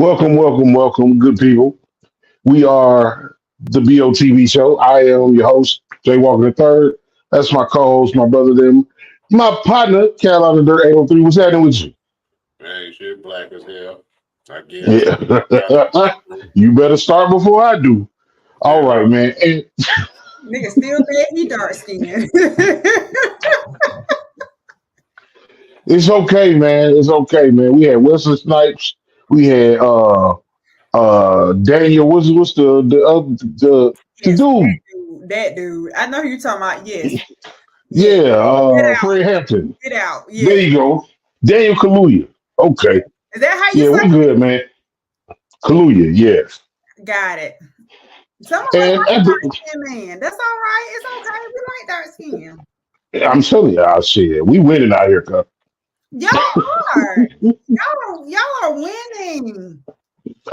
Welcome, good people. We are the BOTB show. I am your host, Jay Walker III. That's my co-host, my brother, them, my partner, Carolina Dirt 803. What's happening with you? Man, shit black as hell. I guess. Yeah. You better start before I do. All right, Yeah. man. And Nigga still bad, he dark skinned. it's okay, man. It's okay, man. We had Wesley Snipes. We had Daniel. What's the Yes, dude? that dude. I know who you talking about. Yes. Yes. Yeah, Get out. Fred Hampton. Get out. There Yes. you go. Daniel Kaluuya. Okay. Is that how you Yeah, we say good, man. Kaluuya, yes. it? Got it. Some of us And like dark skinned man. That's all right. It's okay. We like dark skin. I'm telling you, I shit. We winning out here, cuz. Y'all are. Y'all are winning.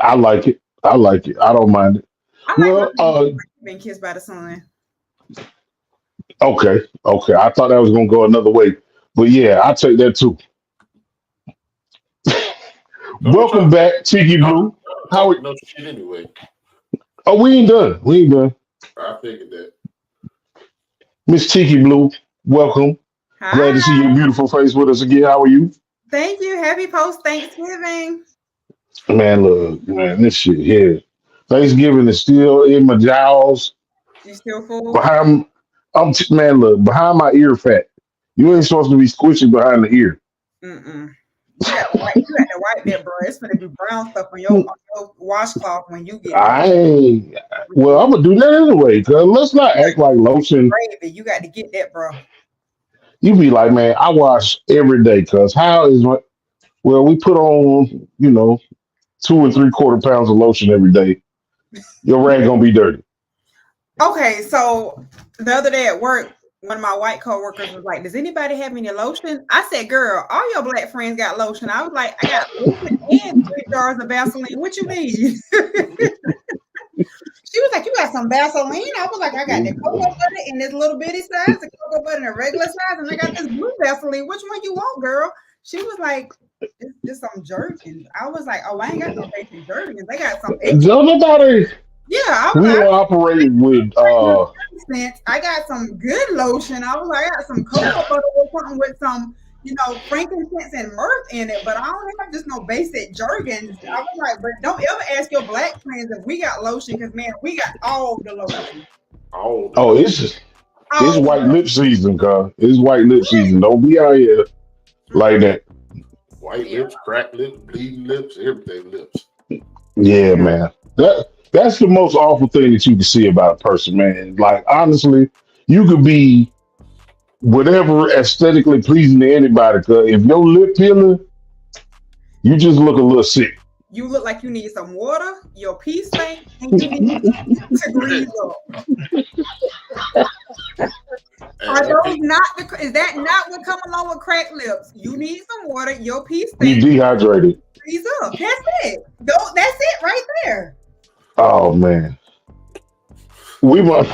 I like it. I like it. I don't mind it. I Well, like being kissed by the sun. okay. Okay. I thought that was gonna go another way. But yeah, I'll take that too. Don't Welcome try back, Tiki Blue. How talk we, no shit anyway. oh, we ain't done. We ain't done. I figured that. Miss Tiki Blue, welcome. Glad to see Hi. your beautiful face with us again. How are you? Thank you. Happy post Thanksgiving. Man, look, man, this shit here. Thanksgiving is still in my jaws. You still full? Behind, man, look, behind my ear fat. You ain't supposed to be squishy behind the ear. Mm-mm. You got to wipe that, bro. It's gonna be brown stuff on your washcloth when you get home. I ain't, well, I'm gonna do that anyway, cause let's not act like lotion. Gravy. You got to get that, bro. You be like, man, I wash every day, cause how is my, well, we put on, 2 and 3/4 pounds of lotion every day. Your rag gonna be dirty. Okay, so the other day at work, one of my white coworkers was like, "Does anybody have any lotion?" I said, "Girl, all your black friends got lotion." I was like, "I got lotion and 3 jars of Vaseline. What you need?" She was like, "You got some Vaseline?" I was like, "I got the cocoa butter in this little bitty size, the cocoa butter in a regular size, and I got this blue Vaseline. Which one you want, girl?" She was like, "It's just some Jergens." I was like, "Oh, I ain't got no basic Jergens. They got some extra." Don't nobody, Yeah, I was we like, don't operate with, I got some good lotion. I was like, I got some cocoa butter or something with some, frankincense and myrrh in it, but I don't have just no basic Jergens. I was like, but don't ever ask your black friends if we got lotion, because man, we got all the lotion. All oh, the it's All white the lip season, cuz. It's white lip season. Don't be out here like that. white lips, cracked lips, bleeding lips, everything lips. Yeah, man. That's the most awful thing that you can see about a person, man. Like honestly, you could be whatever aesthetically pleasing to anybody. Cause if your lip peeling, you just look a little sick. You look like you need some water, your pee stink, and you need to grease up. Are those not is that not what come along with cracked lips? You need some water, your pee You stink, dehydrated. grease up. That's it. That's it right there. Oh man. We must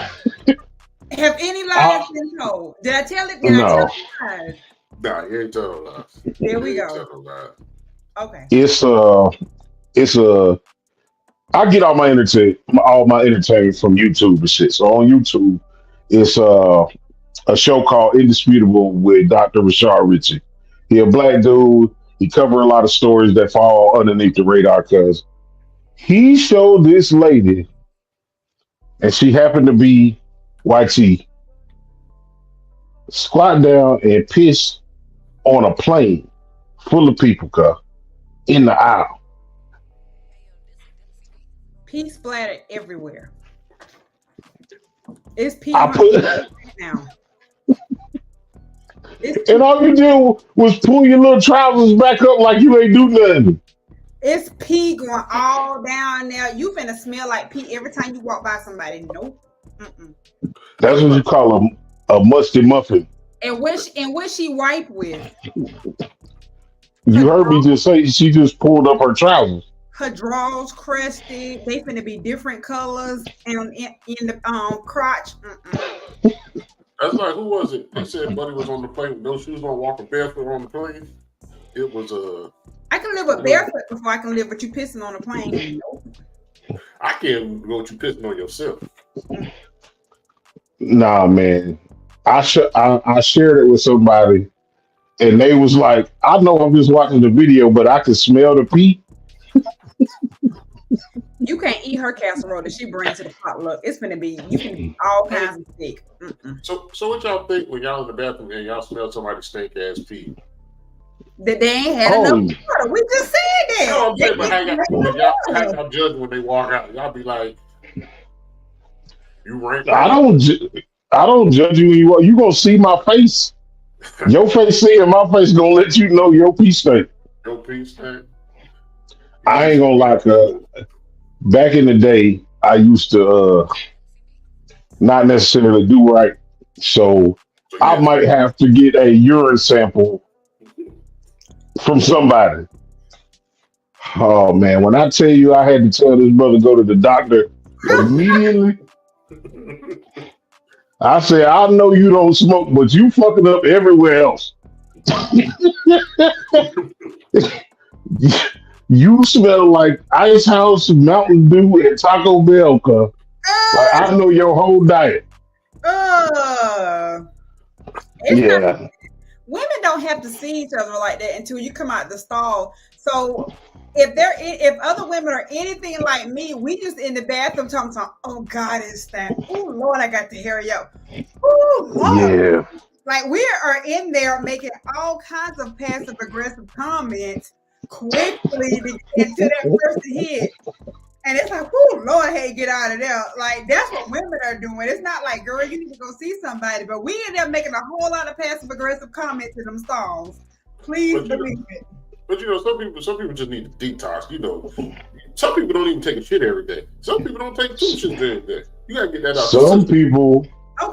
Have any lies been told? Did I tell it? Did I tell no. lies? Nah, you ain't telling lies. There we You ain't go. telling lies. Okay. It's I get all my entertainment from YouTube and shit. So on YouTube, it's a show called Indisputable with Dr. Rashard Ritchie. He a black dude. He cover a lot of stories that fall underneath the radar because he showed this lady, and she happened to be YT, squat down and piss on a plane full of people, in the aisle. Pee splattered everywhere. It's pee I on my put, right now. and all you did was pull your little trousers back up like you ain't do nothing. It's pee going all down there. You finna smell like pee every time you walk by somebody. Nope. Mm-mm. That's what you call a musty muffin. And what she wipe with? You heard me just say she just pulled up her trousers. Her drawers crusty. They finna be different colors and in the crotch. Mm-mm. That's like, who was it? They said Buddy was on the plane with no shoes on, walking barefoot on the plane. It was I can live with barefoot before I can live with you pissing on a plane. I can't go with you pissing on yourself. Nah, man. I shared it with somebody, and they was like, "I know I'm just watching the video, but I can smell the pee." You can't eat her casserole that she brings to the potluck. It's gonna be you can eat all kinds of steak. So what y'all think when y'all in the bathroom and y'all smell somebody's stink ass pee? That they ain't had enough water. We just said that. No, I'm saying, but how y'all judge when they walk out? Y'all be like, "You rank." I don't judge you when you walk. You gonna see my face. Your face seeing my face gonna let you know your pee stink. Your pee stink. I ain't gonna lie. Back in the day, I used to not necessarily do right, so I might have to get a urine sample from somebody. Oh man, when I tell you I had to tell this brother go to the doctor immediately, I said, I know you don't smoke, but you fucking up everywhere else. You smell like Ice House, Mountain Dew, and Taco Bell, cuz. Like, I know your whole diet. Yeah. Women don't have to see each other like that until you come out the stall. So if other women are anything like me, we just in the bathroom talking about, oh God, it's that. Oh Lord, I got to hurry up. Oh Lord. Yeah. Like we are in there making all kinds of passive aggressive comments quickly to get to that person head. And it's like, oh Lord, hey, get out of there. Like that's what women are doing. It's not like, girl, you need to go see somebody, but we end up making a whole lot of passive aggressive comments in them stalls. Please believe it. But some people just need to detox. Some people don't even take a shit every day. Some people don't take 2 shits every day. You gotta get that out. Some people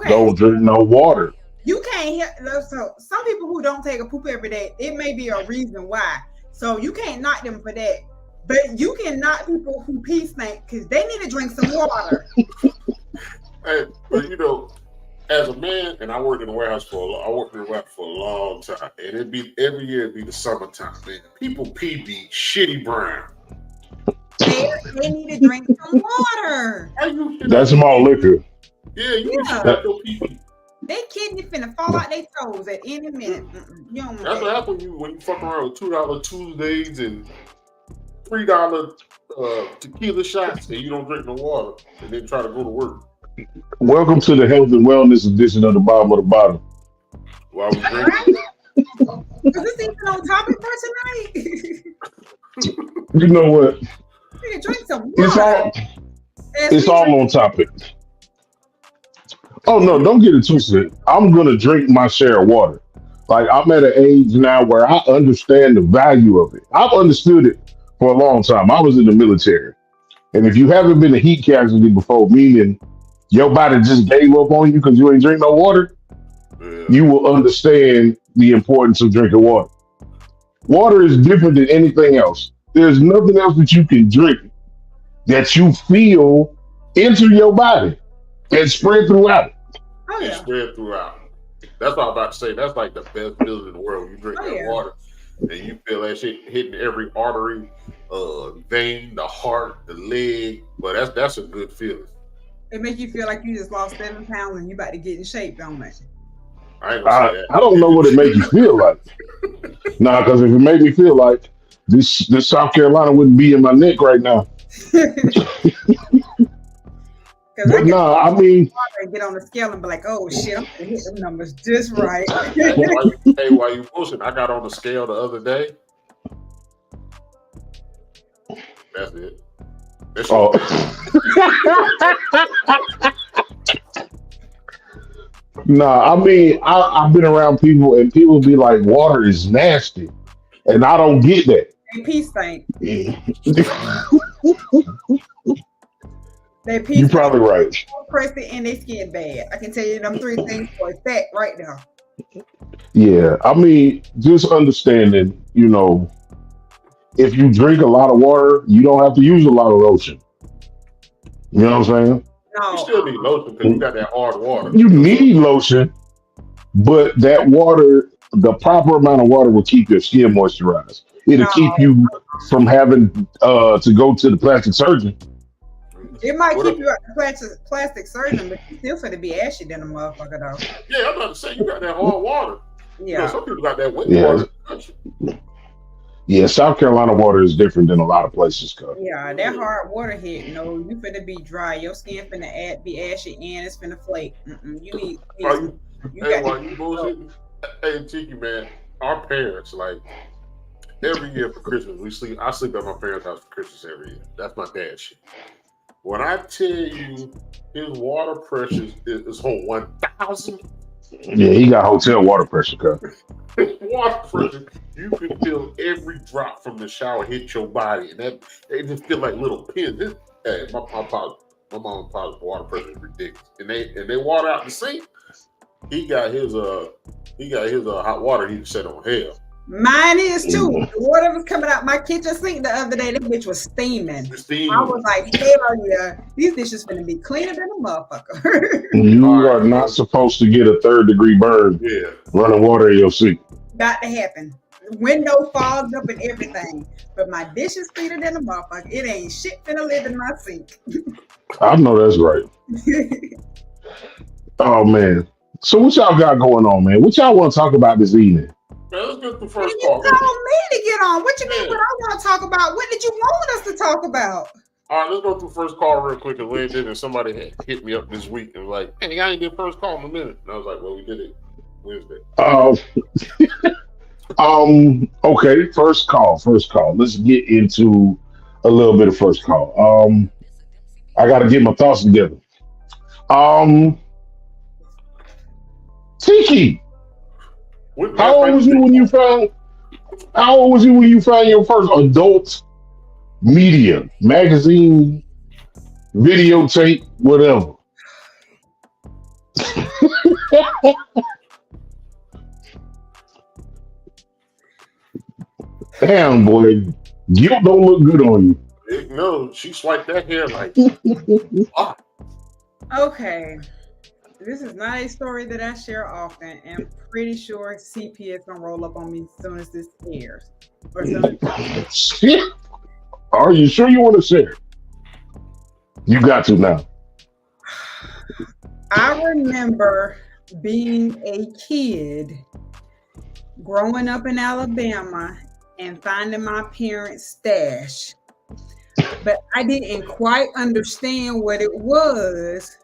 don't drink no water. You can't hear. So some people who don't take a poop every day, it may be a reason why. So you can't knock them for that. But you can knock people who pee stink because they need to drink some water. Hey, but as a man, and I worked in the warehouse for a long time, and every year it'd be the summertime, man. People pee be shitty brown. They need to drink some water. That's malt liquor. Yeah, you can your pee. They kidney finna fall out their toes at any minute. That's what happens when you fuck around with $2 Tuesdays and $3 tequila shots, and you don't drink no water, and then try to go to work. Welcome to the health and wellness edition of the bottom of the bottom. Why we drinking? Is this even on topic for tonight? You know what? You can drink some water. It's all on topic. Oh no, don't get it twisted. I'm gonna drink my share of water. Like I'm at an age now where I understand the value of it. I've understood it for a long time. I was in the military. And if you haven't been a heat casualty before, meaning your body just gave up on you because you ain't drink no water, you will understand the importance of drinking water. Water is different than anything else. There's nothing else that you can drink that you feel enter your body and spread throughout. Oh, yeah. And spread throughout. That's what I'm about to say. That's like the best feeling in the world. You drink that water and you feel that shit hitting every artery, vein, the heart, the leg. But that's a good feeling. It makes you feel like you just lost 7 pounds and you about to get in shape, don't it? I ain't gonna say that. I don't know what it makes you feel like. Nah, because if it made me feel like this South Carolina wouldn't be in my neck right now. But nah, I mean, get on the scale and be like, oh shit, I'm gonna hit them numbers just right. While you pushing, I got on the scale the other day. That's it. Nah, I mean, I've been around people and people be like, water is nasty. And I don't get that. They pee stink. You're probably right. Crusty and they skin bad. I can tell you them 3 things for a fact right now. Yeah, I mean, just understanding, if you drink a lot of water, you don't have to use a lot of lotion. You know what I'm saying? No. You still need lotion because you got that hard water. You need lotion, but that water, the proper amount of water will keep your skin moisturized. It'll keep No, you from having to go to the plastic surgeon. it might What keep up? you out the plastic surgeon, but you still finna be ashy than a motherfucker though. Yeah, I'm about to say you got that hard water. You know, Yeah. some people got that wet Yeah, water. yeah. South Carolina water is different than a lot of places. Cause Yeah, that hard water hit. No, you finna be dry. Your skin finna be ashy and it's finna flake. You need Are some. you? You Hey, got why you bullshitting? Hey, Tiki man, our parents like every year for Christmas we sleep. I sleep at my parents' house for Christmas every year. That's my dad shit. When I tell you his water pressure is on 1,000, yeah, he got hotel water pressure. Cause his water pressure, you can feel every drop from the shower hit your body, and that they just feel like little pins. Hey, my mom and pop's water pressure is ridiculous, and they water out the sink. He got his hot water heater set on hell. Mine is too. The water was coming out my kitchen sink the other day. That bitch was steaming. I was like, hell yeah, these dishes finna be cleaner than a motherfucker. you are not supposed to get a third-degree burn Yeah. running water in your sink. Got to happen. The window fogged up and everything. But my dish is cleaner than a motherfucker. It ain't shit finna live in my sink. I know that's right. Oh man. So what y'all got going on, man? What y'all want to talk about this evening? Man, let's get the You first call. told me to get on. What you mean? What I want to talk about? What did you want us to talk about? All right, let's go through first call real quick. And Lynn did, and somebody had hit me up this week and was like, "Hey, I ain't did first call in a minute." And I was like, "Well, we did it Wednesday." Okay, first call. Let's get into a little bit of first call. I gotta get my thoughts together. Tiki, how old was you when you found your first adult media, magazine, videotape, whatever? Damn, boy, guilt don't look good on you. No, she swiped that hair like, ah. Okay. This is not a story that I share often, and I'm pretty sure CP is gonna roll up on me as soon as this airs. Or Shit. Are you sure you want to share? You got to now. I remember being a kid growing up in Alabama and finding my parents' stash, but I didn't quite understand what it was.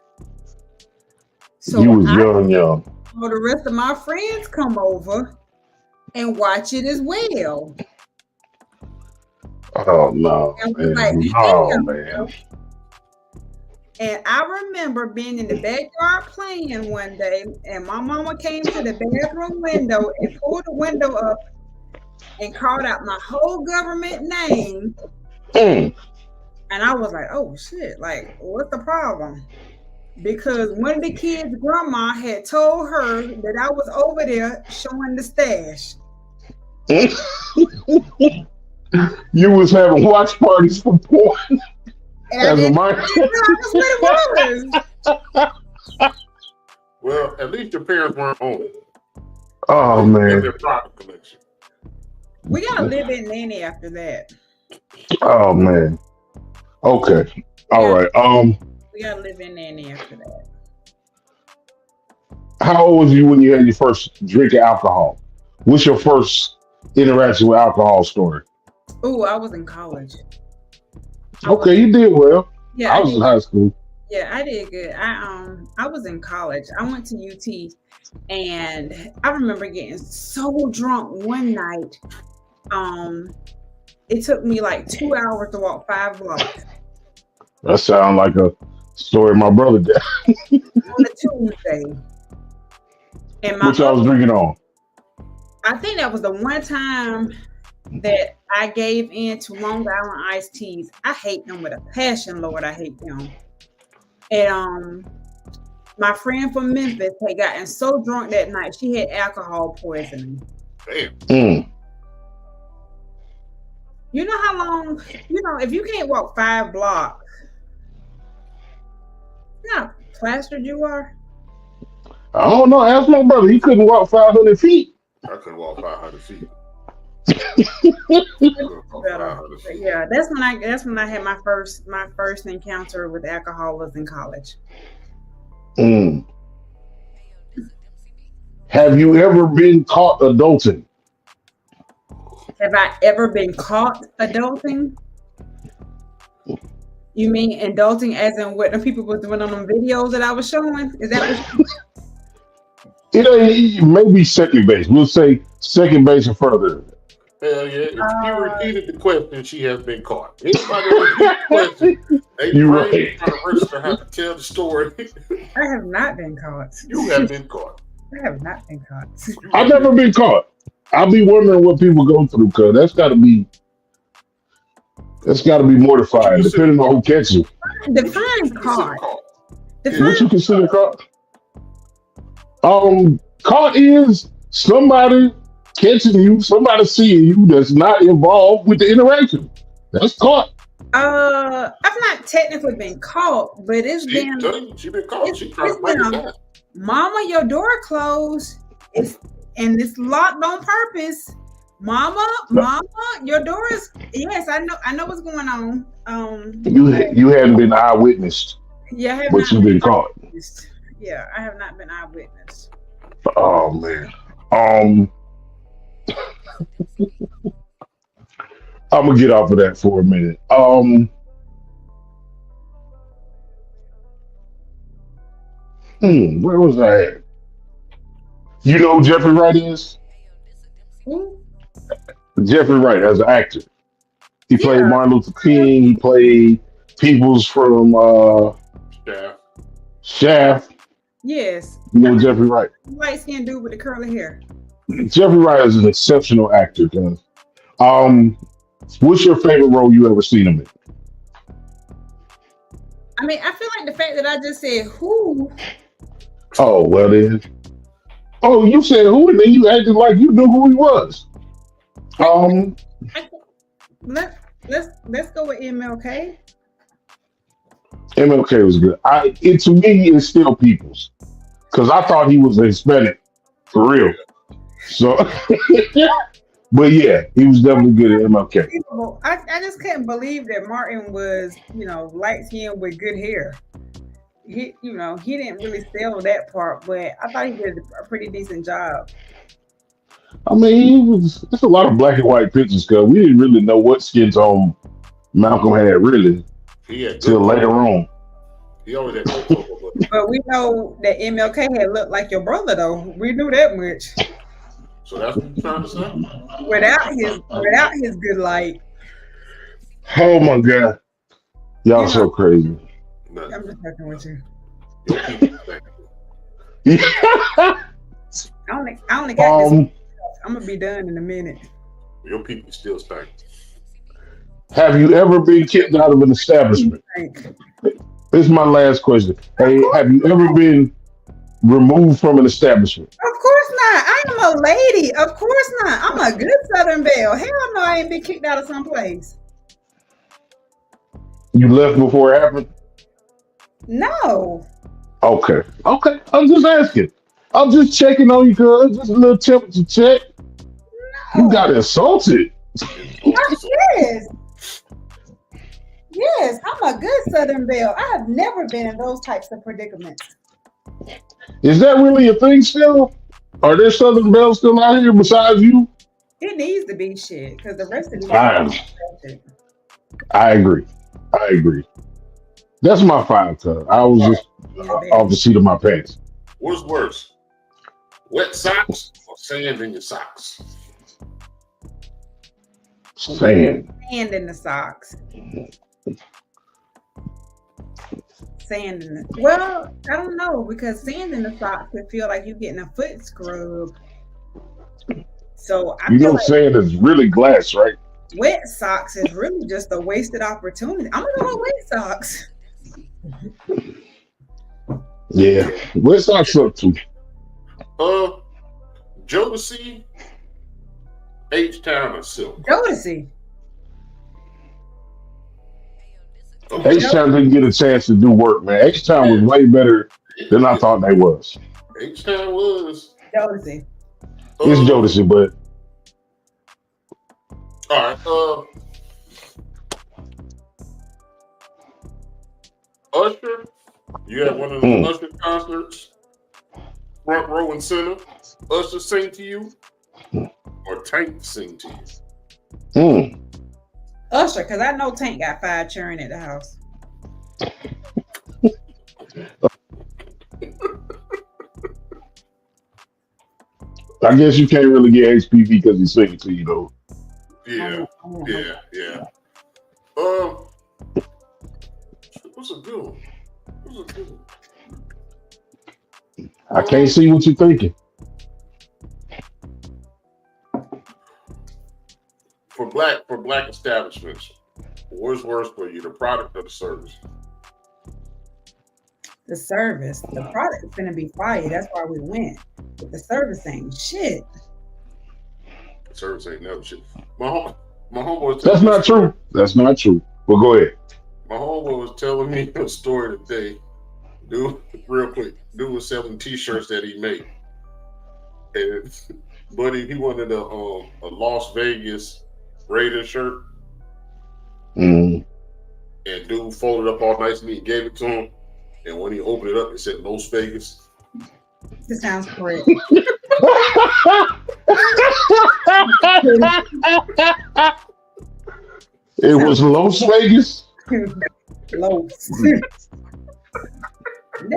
So you was young. So the rest of my friends come over and watch it as well. Oh no, And man. like, Oh damn. man. And I remember being in the backyard playing one day, and my mama came to the bathroom window and pulled the window up and called out my whole government name. And I was like, oh shit, like, what's the problem? Because one of the kids' grandma had told her that I was over there showing the stash. You was having watch parties for porn. And that's what it was. Well, at least your parents weren't home. Oh man. Their product collection. We got a live-in nanny after that. Oh man. Okay. All right. We got a live-in nanny after that. How old was you when you had your first drink of alcohol? What's your first interaction with alcohol story? Oh, I was in college. Okay, you did well. Yeah, I was in high school. Yeah, I did good. I was in college. I went to UT, and I remember getting so drunk one night. It took me like 2 hours to walk 5 blocks. That sounds like a story my brother did. On a Tuesday. And Which I was drinking on. I think that was the one time that I gave in to Long Island iced teas. I hate them with a passion, Lord. I hate them. And my friend from Memphis had gotten so drunk that night, she had alcohol poisoning. Damn. You know how long, if you can't walk 5 blocks, you know how plastered you are? I don't know. Ask my brother. He couldn't walk 500 feet. I couldn't walk 500 feet. Yeah, that's when I had my first encounter with alcohol was in college. Mm. Have you ever been caught adulting? Have I ever been caught adulting? You mean adulting as in what the people was doing on them videos that I was showing? Is that what you It ain't maybe second base. We'll say second base or further. Hell yeah. If you repeated the question, she has been caught. Anybody repeat the question, they You're brain right. trying to register how to tell the story. I have not been caught. You have been caught. I have not been caught. I've never been caught. I'll be wondering what people go through because that's got to be mortifying, depending on who catches you. Define caught. What you consider caught? Caught is somebody catching you, somebody seeing you that's not involved with the interaction. That's caught. I've not technically been caught, but it's been. She been caught. She tried to It's break been it down. Mama, your door closed. It's locked on purpose. Mama, your door is. Yes, I know what's going on. You hadn't been eyewitnessed, Yeah, I have but not you've been caught. eyewitnessed. Yeah, I have not been eyewitness. Oh man. I'm gonna get off of that for a minute. Where was I at? You know who Jeffrey Wright is? Who? Jeffrey Wright as an actor. He played Yeah. Martin Luther King. He played Peoples from Yeah. Shaft. Yes. You know Jeffrey Wright. Light skinned dude with the curly hair. Jeffrey Wright is an exceptional actor. Guys. What's your favorite role you ever seen him in? I mean, I feel like the fact that I just said who. Oh well then. Oh, you said who, and then you acted like you knew who he was. Let's go with MLK. MLK was good. To me, it's still Peoples because I thought he was a Hispanic for real. So, but yeah, he was definitely good at MLK. I just couldn't believe that Martin was, light skinned with good hair. He didn't really sell that part, but I thought he did a pretty decent job. I mean, there's a lot of black and white pictures because we didn't really know what skin tone Malcolm had really till later on. He always had good color, but we know that MLK had looked like your brother, though. We knew that much. So that's what you're trying to say? Without his good light. Oh my God. Y'all so crazy. I'm just fucking with you. I only got this. I'm gonna be done in a minute. Your people still stink. Have you ever been kicked out of an establishment? This is my last question. Hey, have you ever been removed from an establishment? Of course not. I am a lady. Of course not. I'm a good Southern Belle. Hell no, I ain't been kicked out of some place. You left before it happened? No. Okay. I'm just asking. I'm just checking on you, cuz. Just a little temperature check. No. You got insulted. Yes, I'm a good Southern Belle. I have never been in those types of predicaments. Is that really a thing still? Are there Southern Belles still out here besides you? It needs to be shit because the rest of the I agree. That's my 5, cuz. I was just off the seat of my pants. What's worse? Wet socks or sand in your socks? Sand. Sand in the socks. Sand in the well, I don't know because sand in the socks could feel like you're getting a foot scrub. So I feel like sand is really glass, right? Wet socks is really just a wasted opportunity. I'm gonna go with wet socks. Yeah, wet socks up too. Jodeci, H-Town or Silk? Jodeci. H-Town didn't get a chance to do work, man. H-Town was way better than I thought they was. H-Town was Jodeci. It's Jodeci, but All right. Usher, you had one of the Usher concerts, front row and center. Usher sing to you, or Tank sing to you? Usher, because I know Tank got 5 churn at the house. I guess you can't really get HPV because he's singing to you, though. Yeah. What's a good one? I can't see what you're thinking. For black establishments, what's worse for you, the product or the service? The service. The product is gonna be fire. That's why we went. But the service ain't shit. The service ain't never shit. My homeboy. That's not true. That's not true. Well, go ahead. My homeboy was telling me a story today. Dude, real quick. Dude was selling T-shirts that he made, and buddy, he wanted a Las Vegas Raiders shirt, and dude folded up all nicely and gave it to him. And when he opened it up, it said Las Vegas. This sounds correct. It was Las Vegas. Los.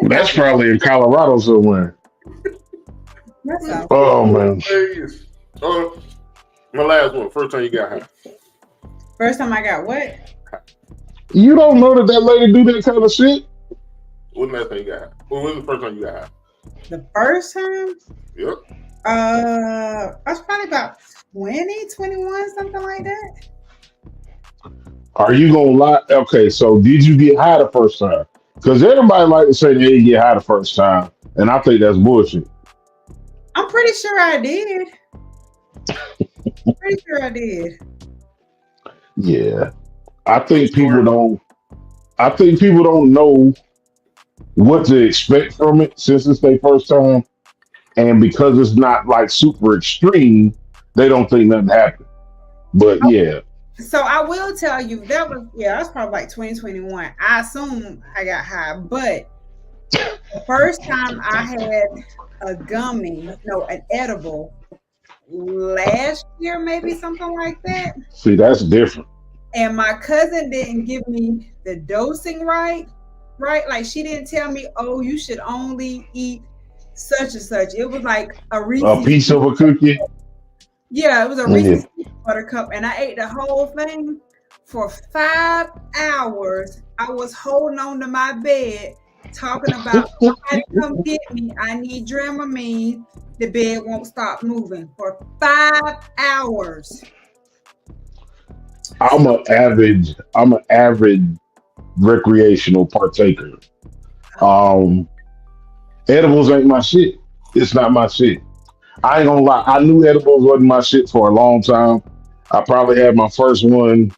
That's probably in Colorado somewhere. Oh man. Vegas. My last one. First time you got high. First time I got what? You don't know that lady do that kind of shit? When the last time you got high? When was the first time you got high? The first time? Yep. I was probably about 20, 21, something like that. Are you gonna lie? Okay, so did you get high the first time? Because everybody like to say they didn't get high the first time, and I think that's bullshit. I'm pretty sure I did. Pretty sure I did. Yeah, I think people don't. I think people don't know what to expect from it since it's their first time, and because it's not like super extreme, they don't think nothing happened. But yeah. So I will tell you that was probably like 2021. I assume I got high, but the first time I had an edible last year, maybe something like that. See, that's different. And my cousin didn't give me the dosing right? Like she didn't tell me, oh, you should only eat such and such. It was like a piece of a cookie. Yeah, it was a Reese's Buttercup, and I ate the whole thing for 5 hours. I was holding on to my bed, talking about, somebody come get me. I need Dramamine. The bed won't stop moving for 5 hours. I'm an avid recreational partaker. Edibles ain't my shit. It's not my shit. I ain't gonna lie. I knew edibles wasn't my shit for a long time. I probably had my first one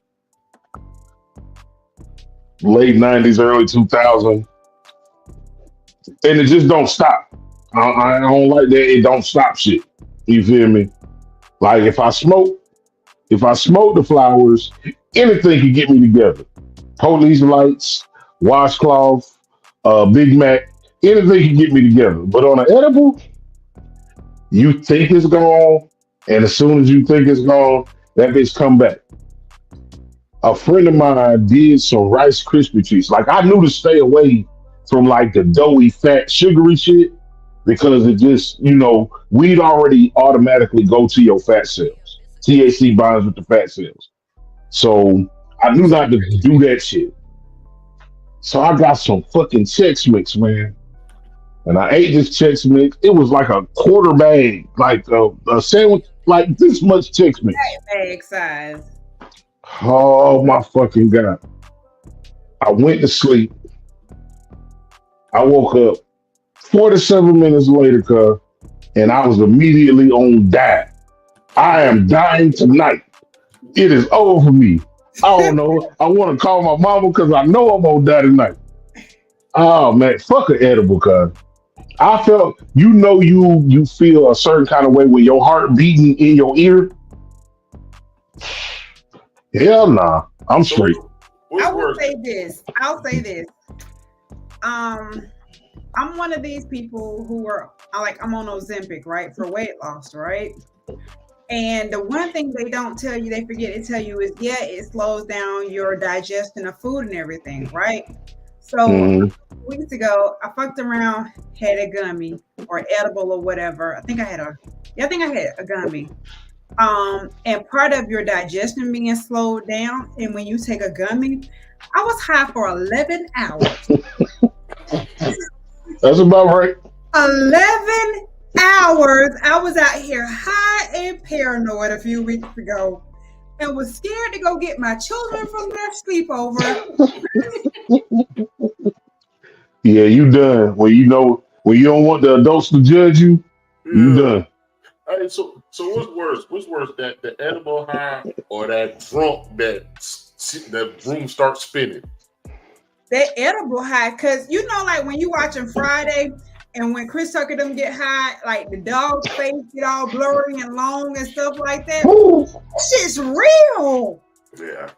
late 90s, early 2000s. And it just don't stop. I don't like that. It don't stop shit. You feel me? Like if I smoke the flowers, anything can get me together. Police lights, washcloth, Big Mac, anything can get me together. But on an edible, you think it's gone, and as soon as you think it's gone, that bitch come back. A friend of mine did some Rice Krispie treats. Like I knew to stay away from like the doughy, fat, sugary shit because it just, weed already automatically go to your fat cells. THC binds with the fat cells. So I knew not to do that shit. So I got some fucking Chex Mix, man. And I ate this Chex Mix. It was like a quarter bag, like a sandwich, like this much Chex Mix. Bag size. Oh my fucking God. I went to sleep. I woke up 47 minutes later, and I was immediately on die. I am dying tonight. It is over for me. I don't know. I want to call my mama because I know I'm gonna die tonight. Oh man, fuck an edible, cuz. I felt, you feel a certain kind of way with your heart beating in your ear. Hell nah. I'm straight. What's worse? I'll say this. I'm one of these people who are I'm on Ozempic, right, for weight loss, right? And the one thing they don't tell you, they forget to tell you is, it slows down your digestion of food and everything, right? So weeks ago, I fucked around, had a gummy or edible or whatever. I think I had a gummy. And part of your digestion being slowed down, and when you take a gummy, I was high for 11 hours. That's about right. 11 hours. I was out here high and paranoid a few weeks ago and was scared to go get my children from their sleepover. Yeah, you done. When you don't want the adults to judge you, you done. Hey, so what's worse? What's worse, that the edible high or that drunk that room starts spinning? That edible high, because like when you watching Friday and when Chris Tucker them get high, like the dog's face get all blurry and long and stuff like that. That shit's real. Yeah.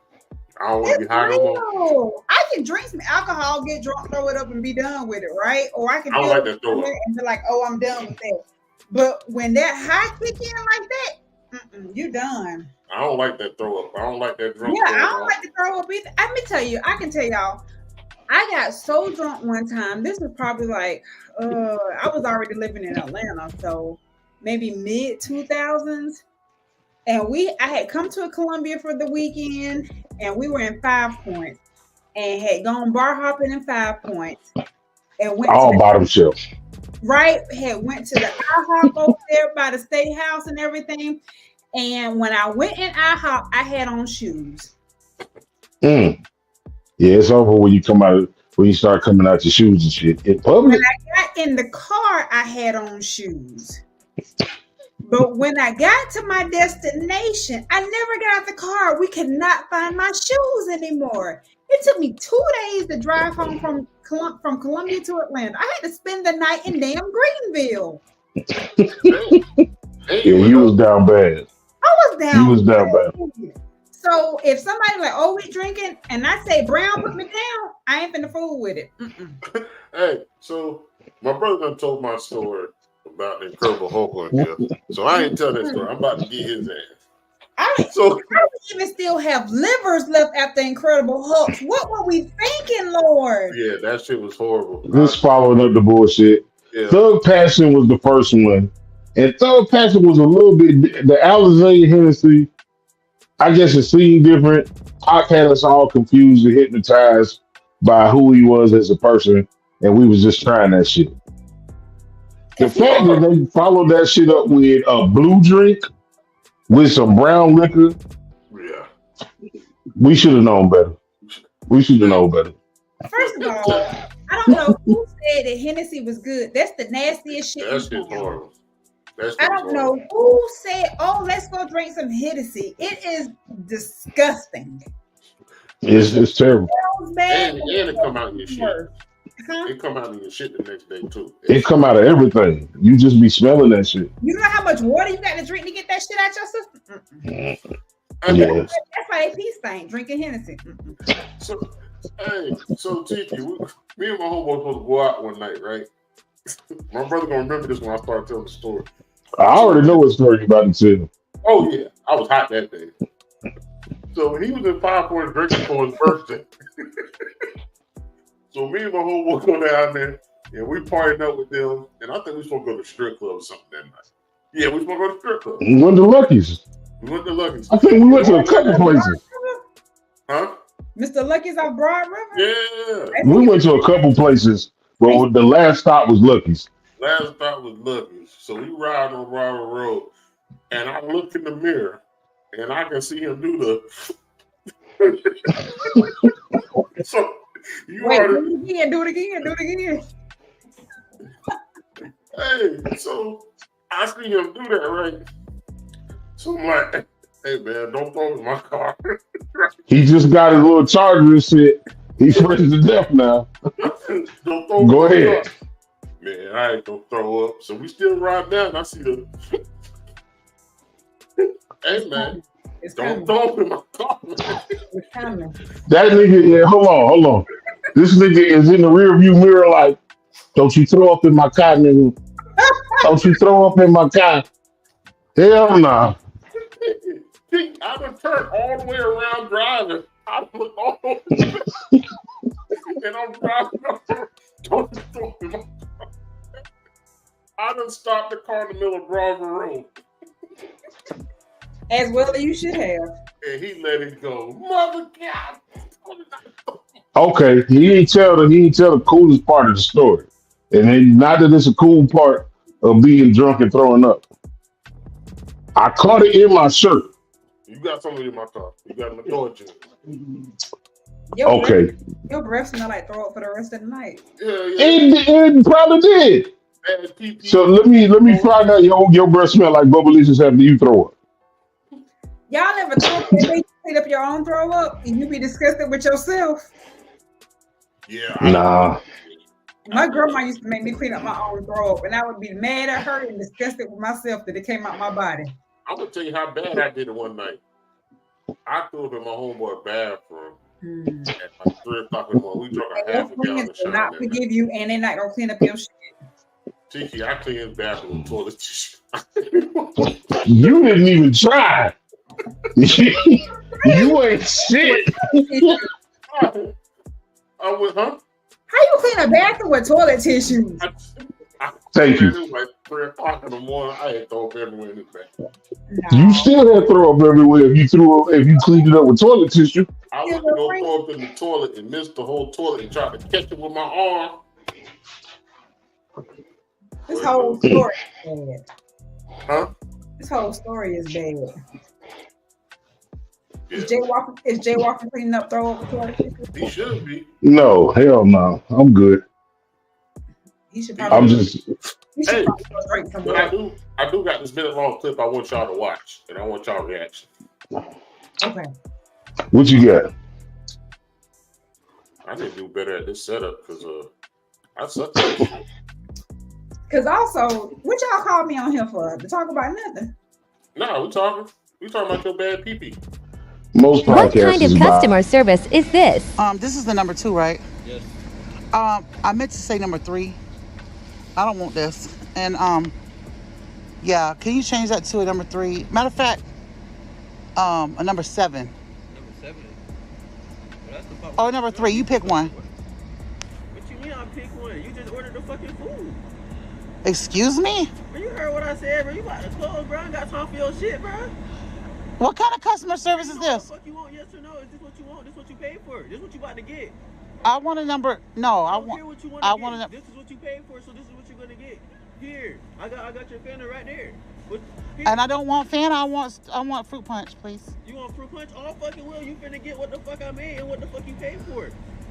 I don't want to be high no more. I can drink some alcohol, get drunk, throw it up, and be done with it, right? Or I can I don't like that throw up and be like, oh, I'm done with that. But when that high kick in like that, you done. I don't like that throw up. I don't like that drunk. Yeah, I don't like to throw up either. Let me tell you, I can tell y'all, I got so drunk one time. This was probably like, I was already living in Atlanta, so maybe mid 2000s. And I had come to Columbia for the weekend, and we were in 5 Points, and had gone bar hopping in 5 Points, and went all bottom shelf. Right, had went to the IHOP over there by the State House and everything. And when I went in IHOP, I had on shoes. Yeah, it's over when you start coming out your shoes and shit in public. When I got in the car, I had on shoes. But when I got to my destination, I never got out the car. We could not find my shoes anymore. It took me 2 days to drive home from Columbia to Atlanta. I had to spend the night in damn Greenville. Yeah, you was down bad. I was down. You was down bad. So if somebody like, oh, we drinking, and I say Brown put me down, I ain't finna fool with it. Hey, so my brother done told my story about the Incredible Hulk on here. So I ain't tell that story. I'm about to get his ass. So I don't even still have livers left after Incredible Hulk. What were we thinking, Lord? Yeah, that shit was horrible. Just following up the bullshit. Yeah. Thug Passion was the first one. And Thug Passion was a little bit, the Alizé Hennessy, I guess it seemed different. Pac had us all confused and hypnotized by who he was as a person. And we was just trying that shit. The fact that they followed that shit up with a blue drink with some brown liquor, yeah, we should have known better. We should have known better. First of all, I don't know who said that Hennessy was good. That's the nastiest shit. That's just horrible. I don't know who said, oh, let's go drink some Hennessy. It is disgusting. It's terrible. And it come out in your shit. It come out in your shit the next day too. It come out of everything. You just be smelling that shit. You know how much water you got to drink to get that shit out your system? Yeah. That's why they pee stink, drinking Hennessy. So Tiki, me and my homeboy supposed to go out one night, right? My brother gonna remember this when I start telling the story. I already know what story you about to tell. Oh yeah, I was hot that day. So he was in 5 Points drinking for his birthday. So me and my homeboy go down there and we partying up with them, and I think we supposed to go to the strip club or something that night. Yeah, we supposed to go to the strip club. We went to Lucky's. Lucky's. I think we went to a couple places. Huh? Mr. Lucky's off Broad River? Yeah. We went to a couple places, but the last stop was Lucky's. Last stop was Lucky's. So we ride on River Road, and I look in the mirror, and I can see him do the. So you already do it again. Hey, so I see him do that, right? So I'm like, hey man, don't throw it in my car. He just got his little charger and shit. He's friends to death now. Don't throw Go ahead. Up. Man, I ain't gonna throw up. So we still ride down. I see the. Hey man, It's Don't coming. throw up in my car. It's coming. That nigga, yeah, hold on. This nigga is in the rear view mirror like, don't you throw up in my car, nigga. Don't you throw up in my car. Hell nah. I done turned all the way around driving. I look all over and I'm driving up there. Don't you throw up in my car. I done stopped the car in the middle of Bronx Road. As well as you should have. And he let it go. Mother God. Okay, he ain't tell the coolest part of the story. And then not that it's a cool part of being drunk and throwing up. I caught it in my shirt. You got something in my car. You got my torch in. Okay. Your breath smell like throw up for the rest of the night. Yeah. It probably did. So let me find out your breath smell like bubblicious after you throw up. Y'all ever throw up and clean up your own throw up and you be disgusted with yourself? Yeah. Nah. My grandma used to make me clean up my own throw up, and I would be mad at her and disgusted with myself that it came out my body. I'm gonna tell you how bad I did it one night. I threw up in my homeboy's bathroom at like 3 o'clock in the morning. We drunk a half a gallon of shine. Not forgive you, and they're not gonna clean up your shit. Tiki, I cleaned his bathroom with toilet tissue. You didn't even try. You ain't shit. I went, huh? How you clean a bathroom with toilet tissue? Thank you. It was like 3 o'clock in the morning. I had throw up everywhere in this bathroom. No. You still had throw up everywhere if you cleaned it up with toilet tissue. I went to go throw up in the toilet and missed the whole toilet and tried to catch it with my arm. This whole story is bad. Huh? This whole story is bad. Yeah. Is Jay Walker cleaning up throw up with toilet tissue? He should be. No, hell no. I'm good. He should probably. I'm just. Hey, drink some but I do got this minute-long clip I want y'all to watch, and I want y'all reaction. Okay. What you got? I need to do better at this setup because I suck at this shit. Because also, what y'all call me on here for? To talk about nothing. Nah, we talking about your bad pee-pee. Most podcasts What kind of customer service is this? This is the number 2, right? Yes. I meant to say number 3. I don't want this. And yeah, can you change that to a number 3? Matter of fact, a number 7. Number 7? Well, that's the part. Oh, number 3. You pick one. What you mean I pick one? You just ordered the fucking food. Excuse me? Bro, you heard what I said, bro. You about to close, bro. I ain't got time for your shit, bro. What kind of customer service is this? What the fuck you want? Yes or no? Is this what you want? This what you paid for? This what you about to get? I want a number. No, I want. What you want I to want get. a. This is what you paid for, so this is what you're gonna get. Here, I got your Fanta right there. Here. And I don't want Fanta. I want fruit punch, please. You want fruit punch? All fucking will. You finna get what the fuck I made and what the fuck you paid for.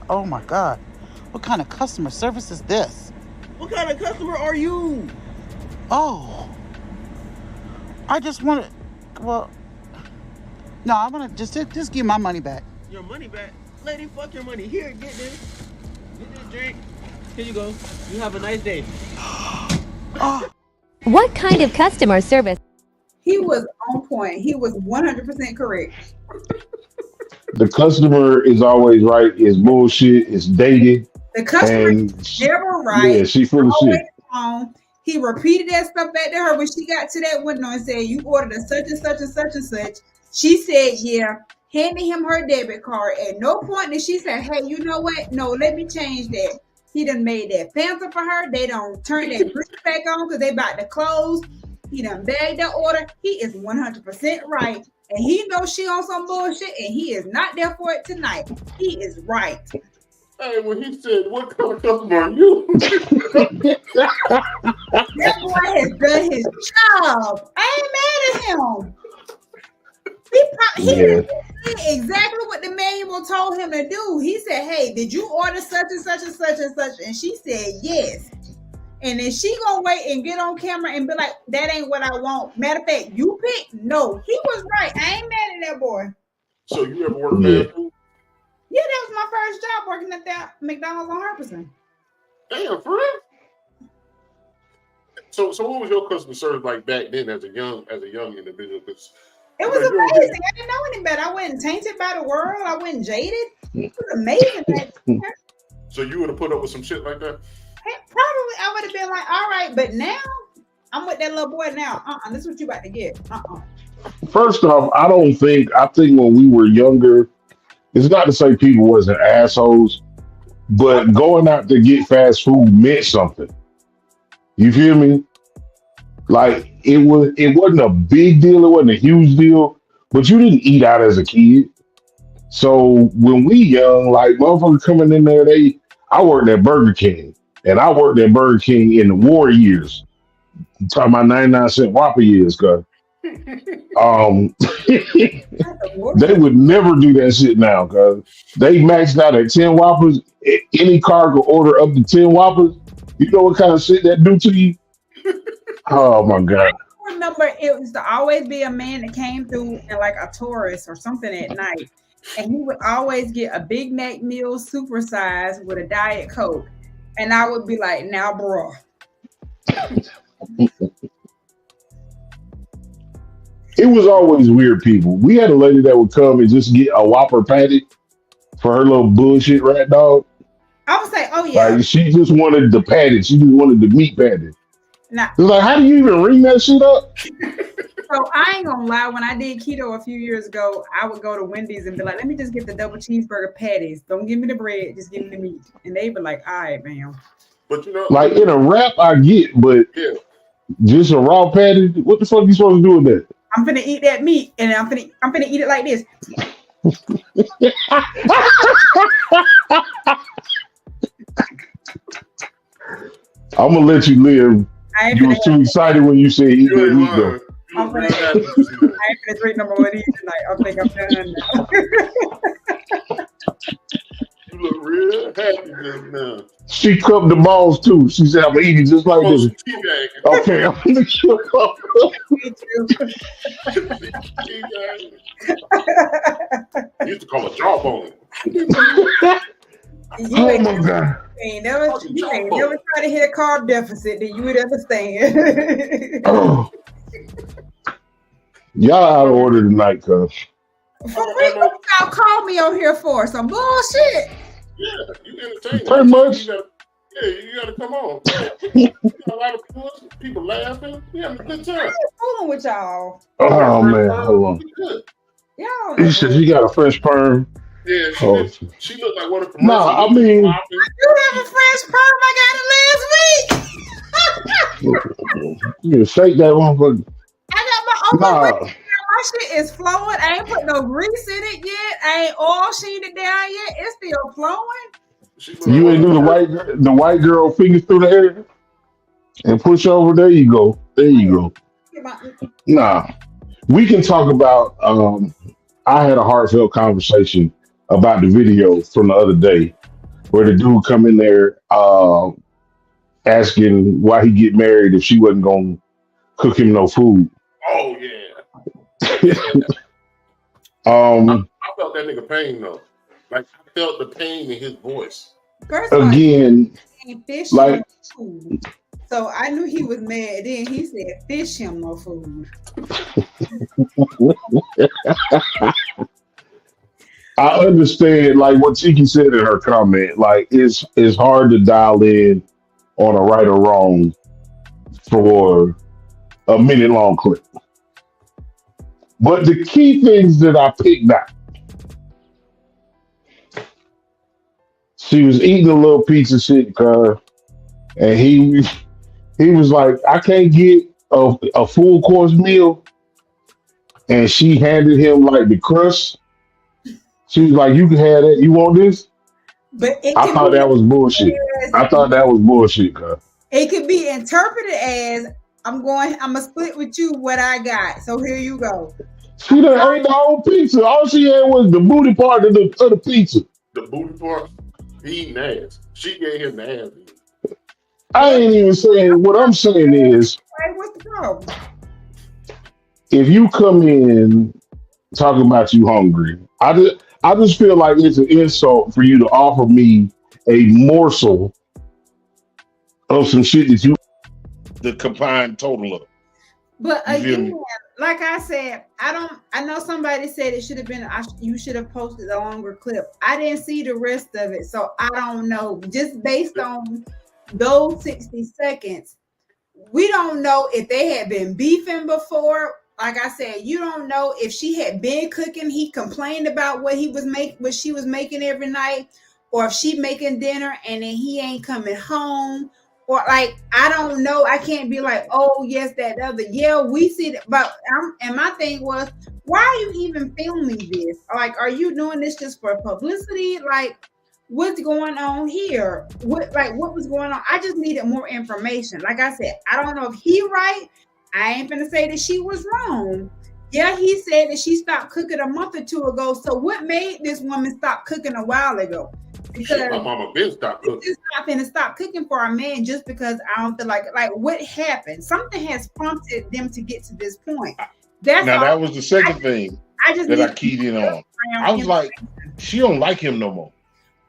Oh my God, what kind of customer service is this? What kind of customer are you? Oh, I just want to. Well, no, I want to just give my money back. Your money back? Lady, fuck your money. Here, get this. Get this drink. Here you go. You have a nice day. Oh. What kind of customer service? He was on point. He was 100% correct. The customer is always right. It's bullshit. It's dated. The customer is never right. Yeah, she full of shit. Wrong. He repeated that stuff back to her when she got to that window and said, "You ordered a such and such and such and such." She said, "Yeah." Handed him her debit card. At no point did she say, "Hey, you know what? No, let me change that." He done made that Fanta for her. They don't turn that drink back on because they about to close. He done bagged the order. He is 100% right. And he knows she on some bullshit and he is not there for it tonight. He is right. Hey, when he said, "What kind of customer are you?" That boy has done his job. I ain't mad at him. He did exactly what the manual told him to do. He said, "Hey, did you order such and such and such and such?" And she said, "Yes." And then she gonna wait and get on camera and be like, "That ain't what I want." Matter of fact, you picked. No, he was right. I ain't mad at that boy. So you ever worked fast food? Yeah, that was my first job working at that McDonald's on Herberson. Damn, for real? So what was your customer service like back then as a young individual? Because It was amazing. I didn't know any better. I wasn't tainted by the world. I wasn't jaded. It was amazing. So you would have put up with some shit like that? Probably I would have been like, all right, but now I'm with that little boy now. This is what you about to get. First off, I think when we were younger, it's not to say people wasn't assholes, but going out to get fast food meant something. You feel me? Like it wasn't a big deal, it wasn't a huge deal, but you didn't eat out as a kid. So when we young, like motherfuckers coming in there, I worked at Burger King. And I worked at Burger King in the war years. I'm talking about 99-cent Whopper years, cuz. They would never do that shit now, cuz. They maxed out at 10 Whoppers. Any car could order up to 10 Whoppers. You know what kind of shit that do to you? Oh my God. I remember it used to always be a man that came through in like a Taurus or something at night. And he would always get a Big Mac meal supersized with a Diet Coke. And I would be like, now, bro. It was always weird people. We had a lady that would come and just get a Whopper patty for her little bullshit rat dog. I would say, oh yeah. Like she just wanted the patty. She just wanted the meat patty. Nah. It was like, how do you even ring that shit up? So I ain't gonna lie, when I did keto a few years ago, I would go to Wendy's and be like, let me just get the double cheeseburger patties. Don't give me the bread, just give me the meat. And they be like, all right, ma'am. But you know, like in a wrap, I get, but just a raw patty, what the fuck are you supposed to do with that? I'm finna eat that meat, and I'm finna eat it like this. I'm gonna let you live. You was too excited when you said eat that meat, though. I ain't finna drink number one tonight. I think I'm done now. You look real happy just now. She cupped the balls too. She said, I'm gonna eat it just like this. Okay, I'm gonna kill her. Me too. You used to call it jawbone. Oh my God. You ain't never try to hit a carb deficit, then you would understand. Oh. Y'all out of order tonight, cuz. What y'all call me on here for? Some bullshit. Yeah, you entertaining. Pretty much. You gotta come on. A lot of people laughing. We having a good time. Fooling with y'all. Oh man, hold on. Y'all. You said you got a fresh perm. Yeah, she looked like one of the commercials. No, I mean, I do have a fresh perm. I got it last week. You can shake that motherfucker. I got my own. My shit is flowing. I ain't put no grease in it yet. I ain't oil sheened it down yet. It's still flowing. You ain't do the white girl fingers through the air and push over. There you go. There you go. Nah, we can talk about. I had a heartfelt conversation about the video from the other day where the dude come in there asking why he get married if she wasn't gonna cook him no food. Oh yeah. I felt that nigga pain though. Like I felt the pain in his voice. First again, fish like food. So I knew he was mad. Then he said, "Fish him no food." I understand, like what Tiki said in her comment. Like it's hard to dial in on a right or wrong for a minute long clip. But the key things that I picked out, she was eating a little piece of shit, and he was like, I can't get a full course meal. And she handed him like the crust. She was like, you can have that. You want this? But I thought that was bullshit. I thought that was bullshit, cuz. It could be interpreted as I'm gonna split with you what I got. So here you go. She done ate the whole pizza. All she had was the booty part of the pizza. The booty part? He eating ass. She gave him the ass. I ain't even saying. What I'm saying is, what's the problem? If you come in talking about you hungry, I just feel like it's an insult for you to offer me a morsel of some shit that you the combined total of. But again, like I said, I know somebody said it should have been. You should have posted a longer clip. I didn't see the rest of it, so I don't know. Just based on those 60 seconds, we don't know if they had been beefing before. Like I said, you don't know if she had been cooking. He complained about what she was making every night, or if she making dinner and then he ain't coming home. Or like, I don't know. I can't be like, oh yes, that other. Yeah, we see that. But and my thing was, why are you even filming this? Like, are you doing this just for publicity? Like, what's going on here? What was going on? I just needed more information. Like I said, I don't know if he right. I ain't gonna say that she was wrong. Yeah, he said that she stopped cooking a month or two ago. So what made this woman stop cooking a while ago? Because my mama been stopped cooking. She's not finna stop cooking for a man just because I don't feel like what happened. Something has prompted them to get to this point. That was the second thing I keyed in on. I was like, she don't like him no more.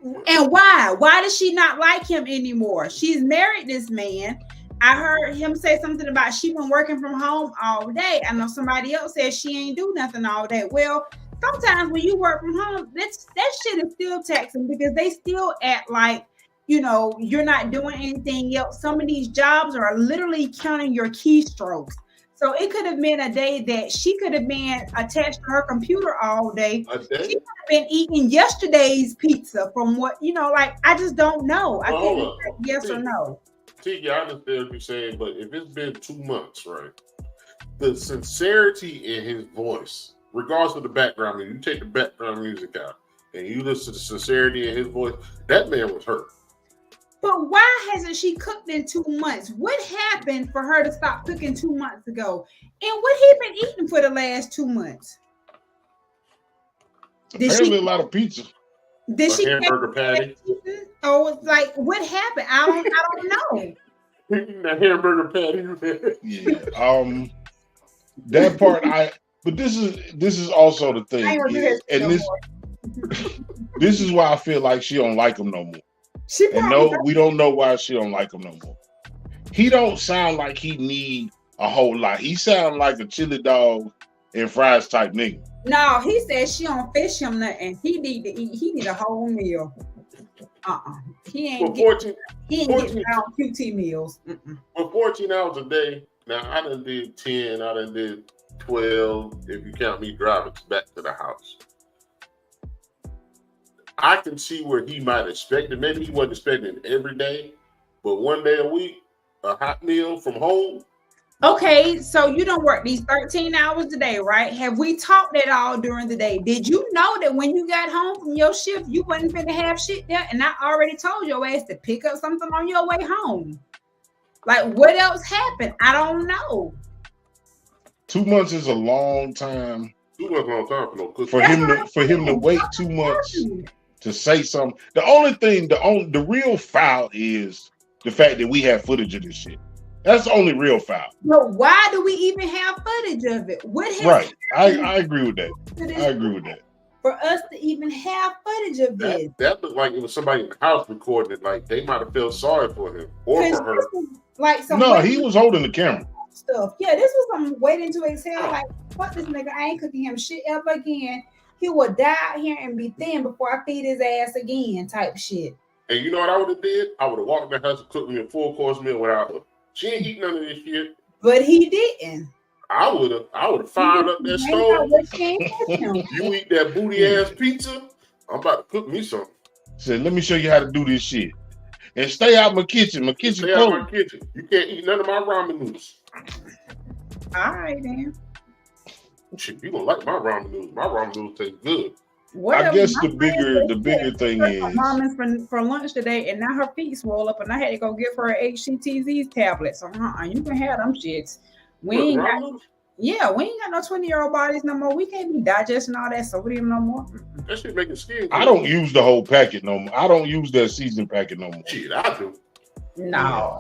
And why? Why does she not like him anymore? She's married this man. I heard him say something about she been working from home all day. I know somebody else said she ain't do nothing all day. Well, sometimes when you work from home, that shit is still taxing because they still act like, you're not doing anything else. Some of these jobs are literally counting your keystrokes. So it could have been a day that she could have been attached to her computer all day. She could have been eating yesterday's pizza from what, I just don't know. I can't say yes or no. Tiki, I understand what you're saying, but if it's been 2 months, right? The sincerity in his voice, regardless of the background music, you take the background music out and you listen to the sincerity in his voice, that man was hurt. But why hasn't she cooked in 2 months? What happened for her to stop cooking 2 months ago? And what he been eating for the last 2 months? Apparently a lot of pizza. Did she hamburger patty? Oh, it's like what happened? I don't know. The hamburger patty. Yeah. That part but this is also the thing. This is why I feel like she don't like him no more. We don't know why she don't like him no more. He don't sound like he need a whole lot. He sound like a chili dog and fries type nigga. No, he said she don't fish him nothing. He need to eat. He need a whole meal. He ain't getting out QT meals. For 14 hours a day. Now I done did 10. I done did 12. If you count me driving back to the house, I can see where he might expect it. Maybe he wasn't expecting it every day, but one day a week, a hot meal from home. Okay, so you don't work these 13 hours a day, right? Have we talked at all during the day? Did you know that when you got home from your shift, you wasn't finna have shit there? And I already told your ass to pick up something on your way home. Like, what else happened? I don't know. 2 months is a long time. 2 months is a long time for no cooking. For him to wait 2 months to say something. The only thing, the real foul is the fact that we have footage of this shit. That's the only real foul. But why do we even have footage of it? What has right? I agree with that. I agree with that. For us to even have footage of this, that looked like it was somebody in the house recording it. Like they might have felt sorry for him or for her. Like he was holding the camera. Stuff. Yeah, this was some waiting to exhale. Like, fuck this nigga. I ain't cooking him shit ever again. He will die out here and be thin before I feed his ass again. Type shit. And you know what I would have did? I would have walked in the house and cooked me a full course meal without her. She ain't eat none of this shit. But he didn't. I would have fired up that stove. You eat that booty ass pizza, I'm about to cook me something. Said, let me show you how to do this shit. And stay out my kitchen. My kitchen stay out my kitchen. You can't eat none of my ramen noodles. All right, then. Shit, you gonna like my ramen noodles. My ramen noodles taste good. I guess the bigger thing is ramen for lunch today, and now her feet swole up, and I had to go give her a HCTZ tablet. So you can have them shits. We ain't got no 20-year-old bodies no more. We can't be digesting all that sodium no more. That shit making skin. I don't use the whole packet no more. I don't use that seasoned packet no more. Shit, I do. No.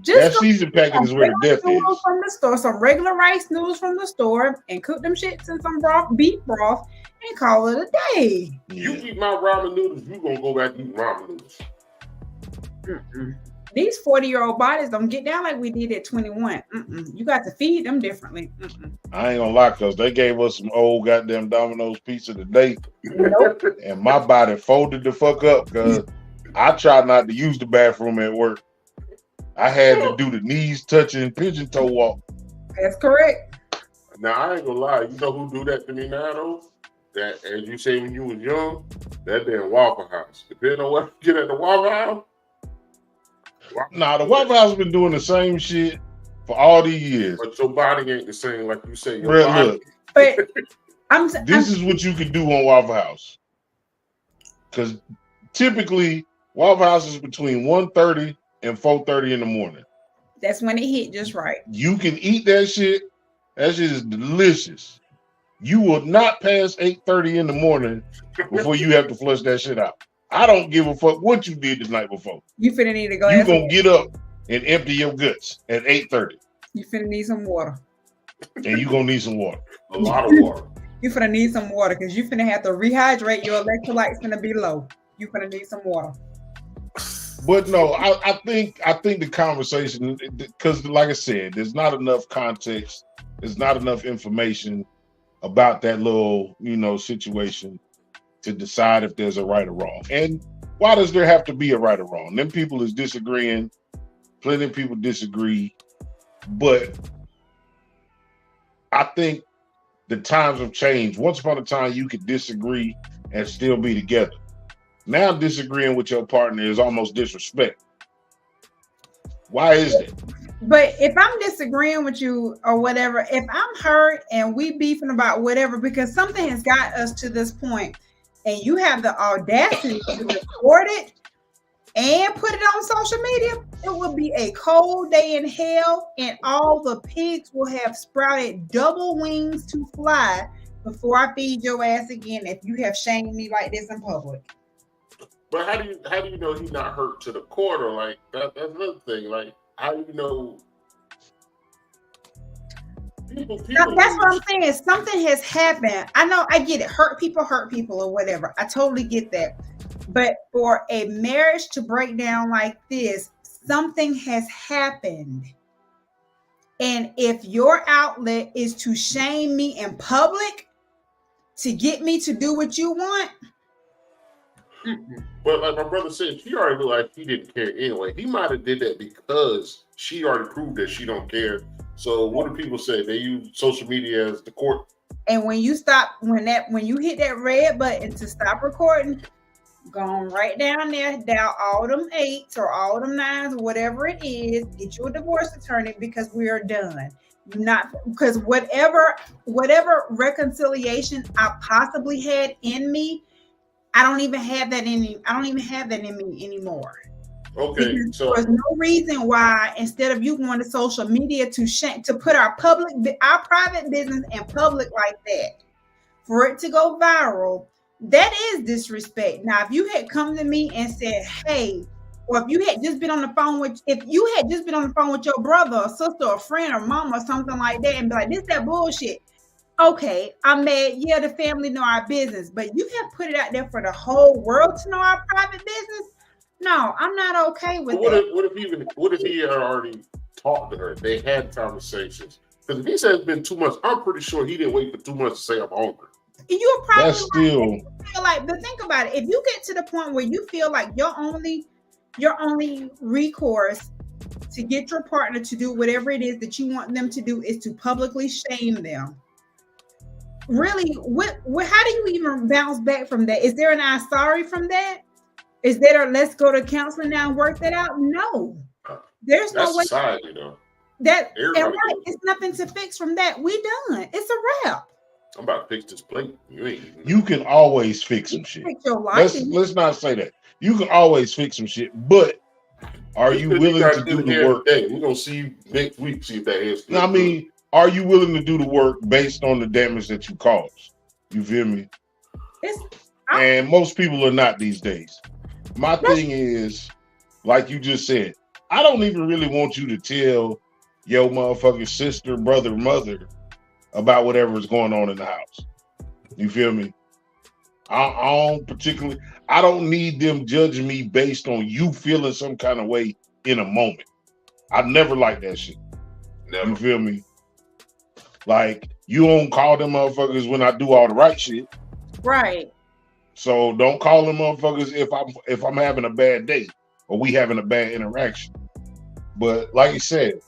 That seasoned packet is where the death is. From the store, some regular rice noodles from the store, and cook them shits in some beef broth, and call it a day. You eat my ramen noodles, you gonna go back and eat ramen noodles. These 40-year-old bodies don't get down like we did at 21. You got to feed them differently. I ain't gonna lie, cause they gave us some old goddamn Domino's pizza today, Nope. and my body folded the fuck up because I tried not to use the bathroom at work. I had to do the knees touching pigeon toe walk. That's correct. Now I ain't gonna lie, you know who do that to me now though? That, as you say when you was young, that damn Waffle House. Depending on what you get at the Waffle House. Nah, the Waffle House been doing the same shit for all these years. But your body ain't the same, like you say. Your Bruh, body. look, But this is what you can do on Waffle House. Because typically, Waffle House is between 1:30 and 4:30 in the morning. that's when it hit just right. You can eat that shit. That shit is delicious. You will not pass 8:30 in the morning before you have to flush that shit out. I don't give a fuck what you did the night before. You finna need to go. You gonna get up and empty your guts at 8:30. You finna need some water. And you gonna need some water. A lot of water. You finna need some water because you finna have to rehydrate. Your electrolytes finna be low. You finna need some water. But no, I think the conversation, because like I said, there's not enough context, there's not enough information about that little, situation to decide if there's a right or wrong. And why does there have to be a right or wrong? Them people is disagreeing. Plenty of people disagree. But I think the times have changed. Once upon a time, you could disagree and still be together. Now disagreeing with your partner is almost disrespect. Why is that? But if I'm disagreeing with you or whatever, if I'm hurt and we beefing about whatever, because something has got us to this point, and you have the audacity to record it and put it on social media, it will be a cold day in hell, and all the pigs will have sprouted double wings to fly before I feed your ass again if you have shamed me like this in public. But how do you know he's not hurt to the core? Or like that's another thing. Like how do you know? People That's what I'm saying. Something has happened. I know, I get it. Hurt people or whatever. I totally get that. But for a marriage to break down like this, something has happened. And if your outlet is to shame me in public to get me to do what you want. But like my brother said, she already looked like he didn't care anyway. He might have did that because she already proved that she don't care. So what do people say? They use social media as the court. And when you hit that red button to stop recording, go on right down there, dial all them 8s or all them 9s or whatever it is, get you a divorce attorney because we are done. Because whatever reconciliation I possibly had in me, I don't even have that in me anymore. Okay, because so there's no reason why, instead of you going to social media to put our private business in public like that, for it to go viral, that is disrespect. Now, if you had come to me and said, "Hey," or if you had just been on the phone with your brother or sister or friend or mom or something like that, and be like, "This that bullshit." Okay, I'm mad. Yeah, the family know our business, but you have put it out there for the whole world to know our private business. No, I'm not okay with that. What if he had already talked to her? They had conversations. Because if he said it's been 2 months, I'm pretty sure he didn't wait for 2 months to say I'm hungry. You're probably That's still but think about it. If you get to the point where you feel like your only recourse to get your partner to do whatever it is that you want them to do is to publicly shame them. Really, how do you even bounce back from that? Is there an I'm sorry from that? Is there a let's go to counseling now and work that out? No. There's no way. Society, though. It's nothing to fix from that. We done. It's a wrap. I'm about to fix this plate. You can always fix some shit. Fix your life. Let's not say that. You can always fix some shit, but are you willing to do the work? We're gonna see you next week. See if that is. I mean, are you willing to do the work based on the damage that you caused? You feel me? And most people are not these days. My thing is, like you just said, I don't even really want you to tell your motherfucking sister, brother, mother about whatever is going on in the house. You feel me? I don't need them judging me based on you feeling some kind of way in a moment. I never liked that shit. Never. You feel me? Like, you don't call them motherfuckers when I do all the right shit. Right. So don't call them motherfuckers if I'm having a bad day or we having a bad interaction. But like you said,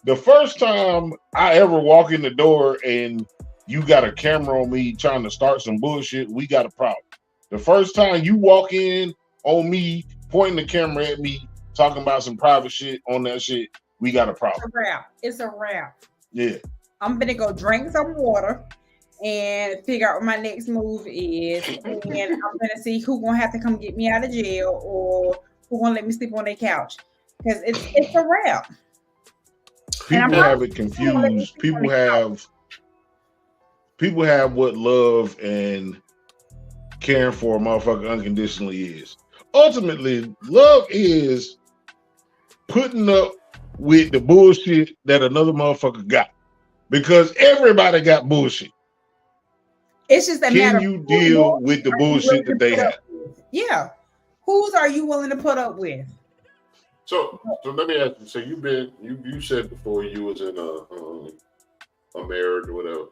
the first time I ever walk in the door and you got a camera on me trying to start some bullshit, we got a problem. The first time you walk in on me, pointing the camera at me, talking about some private shit on that shit, we got a problem. It's a wrap. It's a wrap. Yeah. I'm gonna go drink some water and figure out what my next move is. And I'm gonna see who gonna have to come get me out of jail or who gonna let me sleep on their couch. Because it's a wrap. People have it confused. People have what love and caring for a motherfucker unconditionally is. Ultimately, love is putting up with the bullshit that another motherfucker got. Because everybody got bullshit. It's just that can you deal with the bullshit that they have? Yeah. Whose are you willing to put up with? So let me ask you. So you said before you was in a marriage or whatever.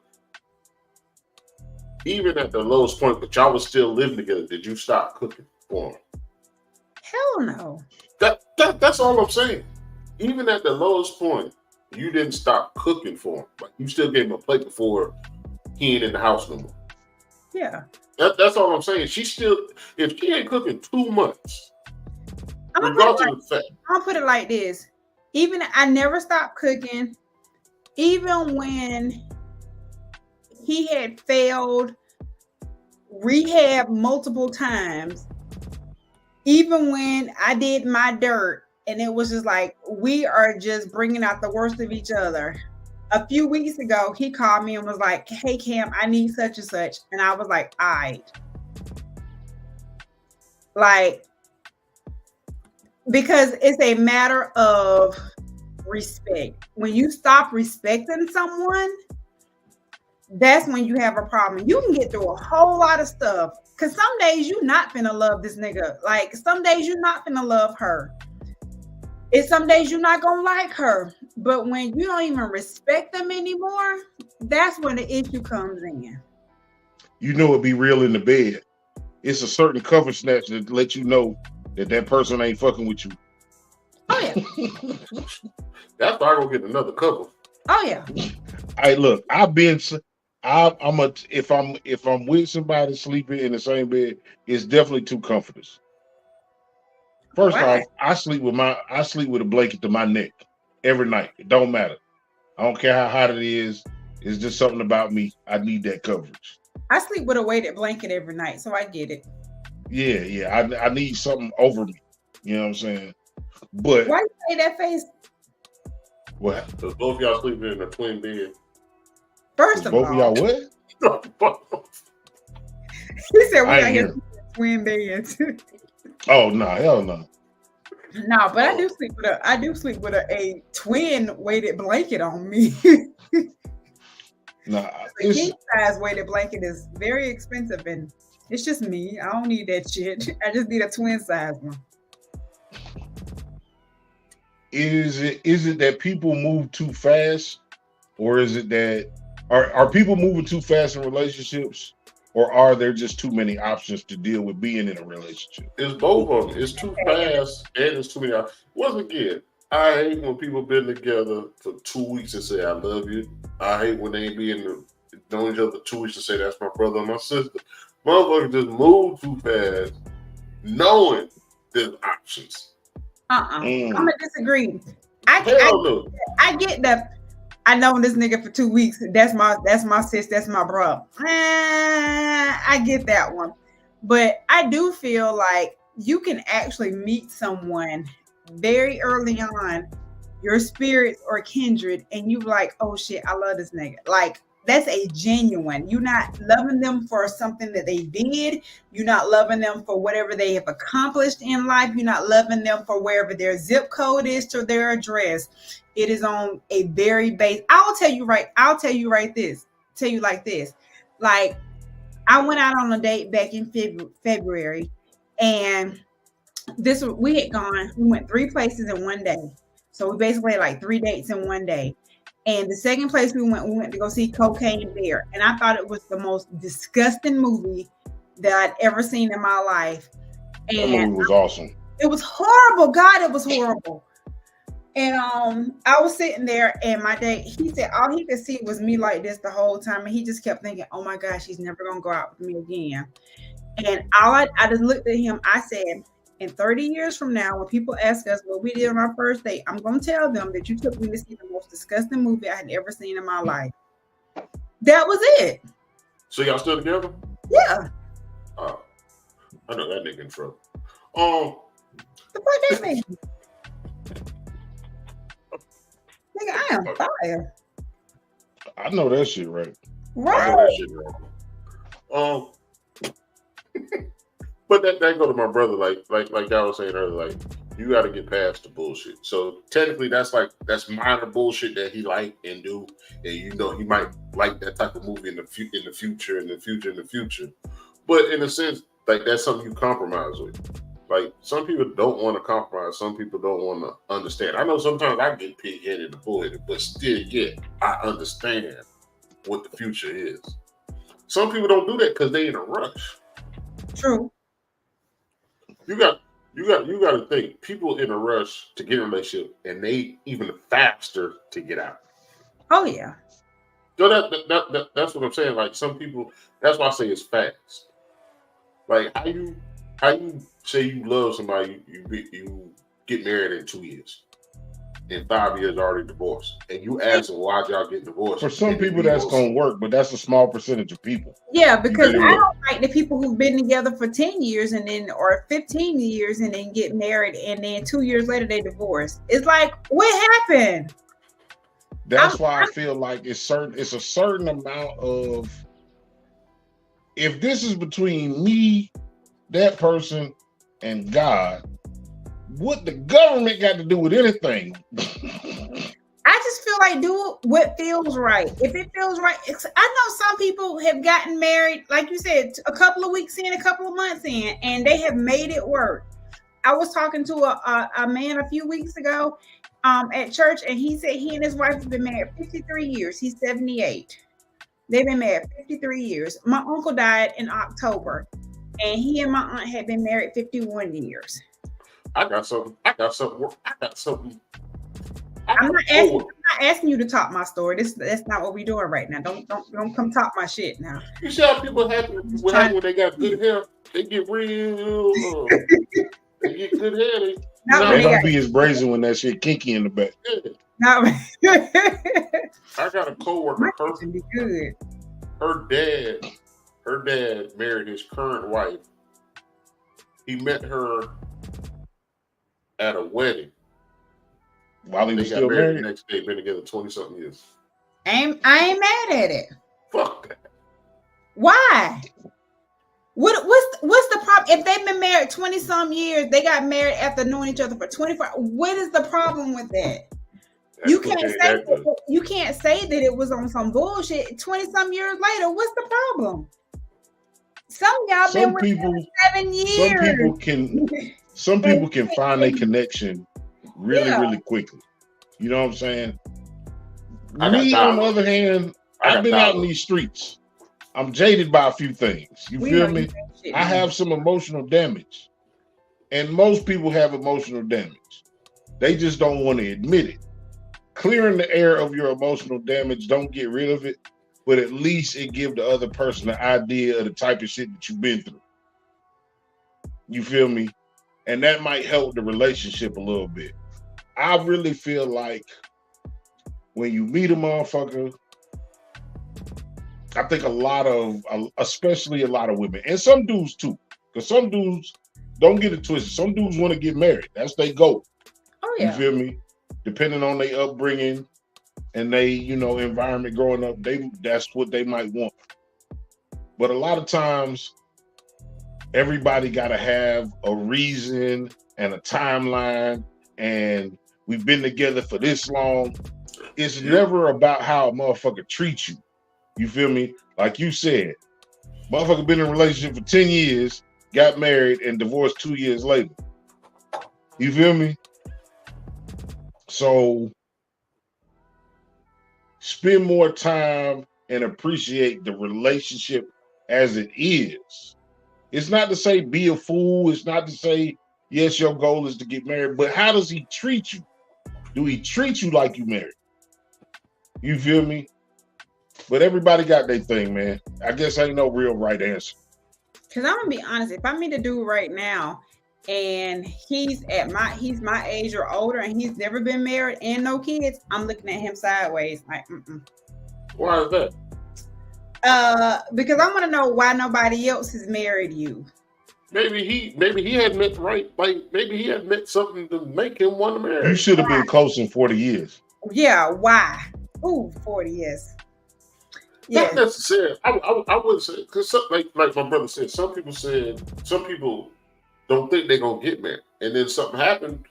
Even at the lowest point, but y'all was still living together. Did you stop cooking for him? Hell no. That's all I'm saying. Even at the lowest point, you didn't stop cooking for him. Like, you still gave him a plate before he ain't in the house no more. Yeah. That's all I'm saying. She still, if she ain't cooking 2 months, I'm gonna put it like this. Even I never stopped cooking, even when he had failed rehab multiple times, even when I did my dirt and it was just like, we are just bringing out the worst of each other. A few weeks ago, he called me and was like, hey, Cam, I need such and such. And I was like, all right. Like, because it's a matter of respect. When you stop respecting someone, that's when you have a problem. You can get through a whole lot of stuff. Because some days you're not finna love this nigga. Like, some days you're not finna love her. And some days you're not gonna like her. But when you don't even respect them anymore, that's when the issue comes in. You know it be real in the bed. It's a certain cover snatch that let you know that person ain't fucking with you. Oh yeah. That's why I go get another cover. Oh yeah. Hey, look, if I'm with somebody sleeping in the same bed, it's definitely 2 comforters. First off, I sleep with a blanket to my neck every night. It don't matter. I don't care how hot it is. It's just something about me. I need that coverage. I sleep with a weighted blanket every night, so I get it. Yeah. I need something over me. You know what I'm saying? But why you say that face? What? Because both of y'all sleeping in a twin bed. First of all, both of y'all what? He said we got here twin beds. Oh no, hell no. No, but I do sleep with a twin weighted blanket on me. Nah, the king size weighted blanket is very expensive, and it's just me. I don't need that shit. I just need a twin size one. Is it that people move too fast, or is it that are people moving too fast in relationships, or are there just too many options to deal with being in a relationship? It's both of them. It's too fast and it's too many options. Once again, I hate when people been together for 2 weeks and say I love you. I hate when they be knowing each other 2 weeks to say that's my brother and my sister. Motherfuckers just move too fast, knowing there's options. I'm gonna disagree. I get that. I know this nigga for 2 weeks. That's my sis. That's my bro. I get that one, but I do feel like you can actually meet someone very early on, your spirits or kindred, and you like, oh shit, I love this nigga. Like, that's a genuine. You're not loving them for something that they did. You're not loving them for whatever they have accomplished in life. You're not loving them for wherever their zip code is to their address. It is on a very base. I'll tell you like this. Like, I went out on a date back in February, and we went 3 places in one day. So we basically had like 3 dates in one day. And the second place we went to go see Cocaine Bear. And I thought it was the most disgusting movie that I'd ever seen in my life. And that movie was awesome. It was horrible. God, it was horrible. And I was sitting there, and my date, he said all he could see was me like this the whole time. And he just kept thinking, oh my gosh, he's never going to go out with me again. And I just looked at him. I said, in 30 years from now, when people ask us what we did on our first date, I'm going to tell them that you took me to see the most disgusting movie I had ever seen in my life. That was it. So y'all still together? Yeah. I know that nigga in trouble. The fuck that mean? Nigga, I am fire. I know that shit right. I know that shit right. But that go to my brother, like y'all was saying earlier, like you got to get past the bullshit. So technically, that's minor bullshit that he like and do, and you know he might like that type of movie in the future. But in a sense, like that's something you compromise with. Like some people don't want to compromise, some people don't want to understand. I know sometimes I get pig-headed and bull-headed, but still, yeah, I understand what the future is. Some people don't do that because they in a rush. True. You got to think people in a rush to get in a relationship, and they even faster to get out. Oh yeah. So that's what I'm saying. Like some people, that's why I say it's fast. Like how you say you love somebody, you get married in 2 years, in 5 years already divorced, and you ask them why y'all get divorced. For some people, that's gonna work, but that's a small percentage of people. Yeah, because I don't like the people who've been together for 10 years or 15 years and then get married and then 2 years later they divorce. It's like, what happened? That's why I feel like it's a certain amount of, if this is between me, that person, and God, what the government got to do with anything? I just feel like do what feels right. If it feels right, I know some people have gotten married, like you said, a couple of weeks in, a couple of months in, and they have made it work. I was talking to a man a few weeks ago at church, and he said he and his wife have been married 53 years. He's 78. They've been married 53 years. My uncle died in October, and he and my aunt had been married 51 years. I got something. I'm not asking you to talk my story. That's not what we're doing right now. Don't come talk my shit now. You see how people happy when they got good hair? They get real. They get good hair. They don't be as brazen when that shit kinky in the back. Yeah. I got a coworker. Good. Her dad married his current wife. He met her at a wedding. While he was still married? The next day, been together 20-something years. I ain't mad at it. Fuck that. Why? What's the problem? If they've been married 20-some years, they got married after knowing each other for 24. What is the problem with that? You can't say that it was on some bullshit. 20-some years later, what's the problem? Some y'all been with them 7 years. Some people can find a connection really quickly. You know what I'm saying? Me, on the other hand, I've been out in these streets. I'm jaded by a few things. You feel me? I have some emotional damage. And most people have emotional damage. They just don't want to admit it. Clearing the air of your emotional damage, don't get rid of it, but at least it give the other person an idea of the type of shit that you've been through. You feel me? And that might help the relationship a little bit. I really feel like when you meet a motherfucker, I think especially a lot of women, and some dudes too, because some dudes, don't get it twisted, some dudes want to get married. That's their goal. Oh yeah. You feel me? Depending on their upbringing and they, environment growing up, that's what they might want. But a lot of times, everybody got to have a reason and a timeline, and we've been together for this long. It's never about how a motherfucker treats you. You feel me? Like you said, motherfucker been in a relationship for 10 years, got married, and divorced 2 years later. You feel me? So spend more time and appreciate the relationship as it is. It's not to say be a fool. It's not to say, yes, your goal is to get married, but how does he treat you? Do he treat you like you married? You feel me? But everybody got their thing, man. I guess ain't no real right answer. Because I'm gonna be honest, if I meet a dude right now and he's my age or older and he's never been married and no kids, I'm looking at him sideways like, Why is that? Because I want to know why nobody else has married you. Maybe he had met maybe he had met something to make him want to marry. You should have been close in 40 years. Yeah, why? Ooh, 40 years. Not necessarily. I would say, because like my brother said, some people don't think they're gonna get married, and then something happened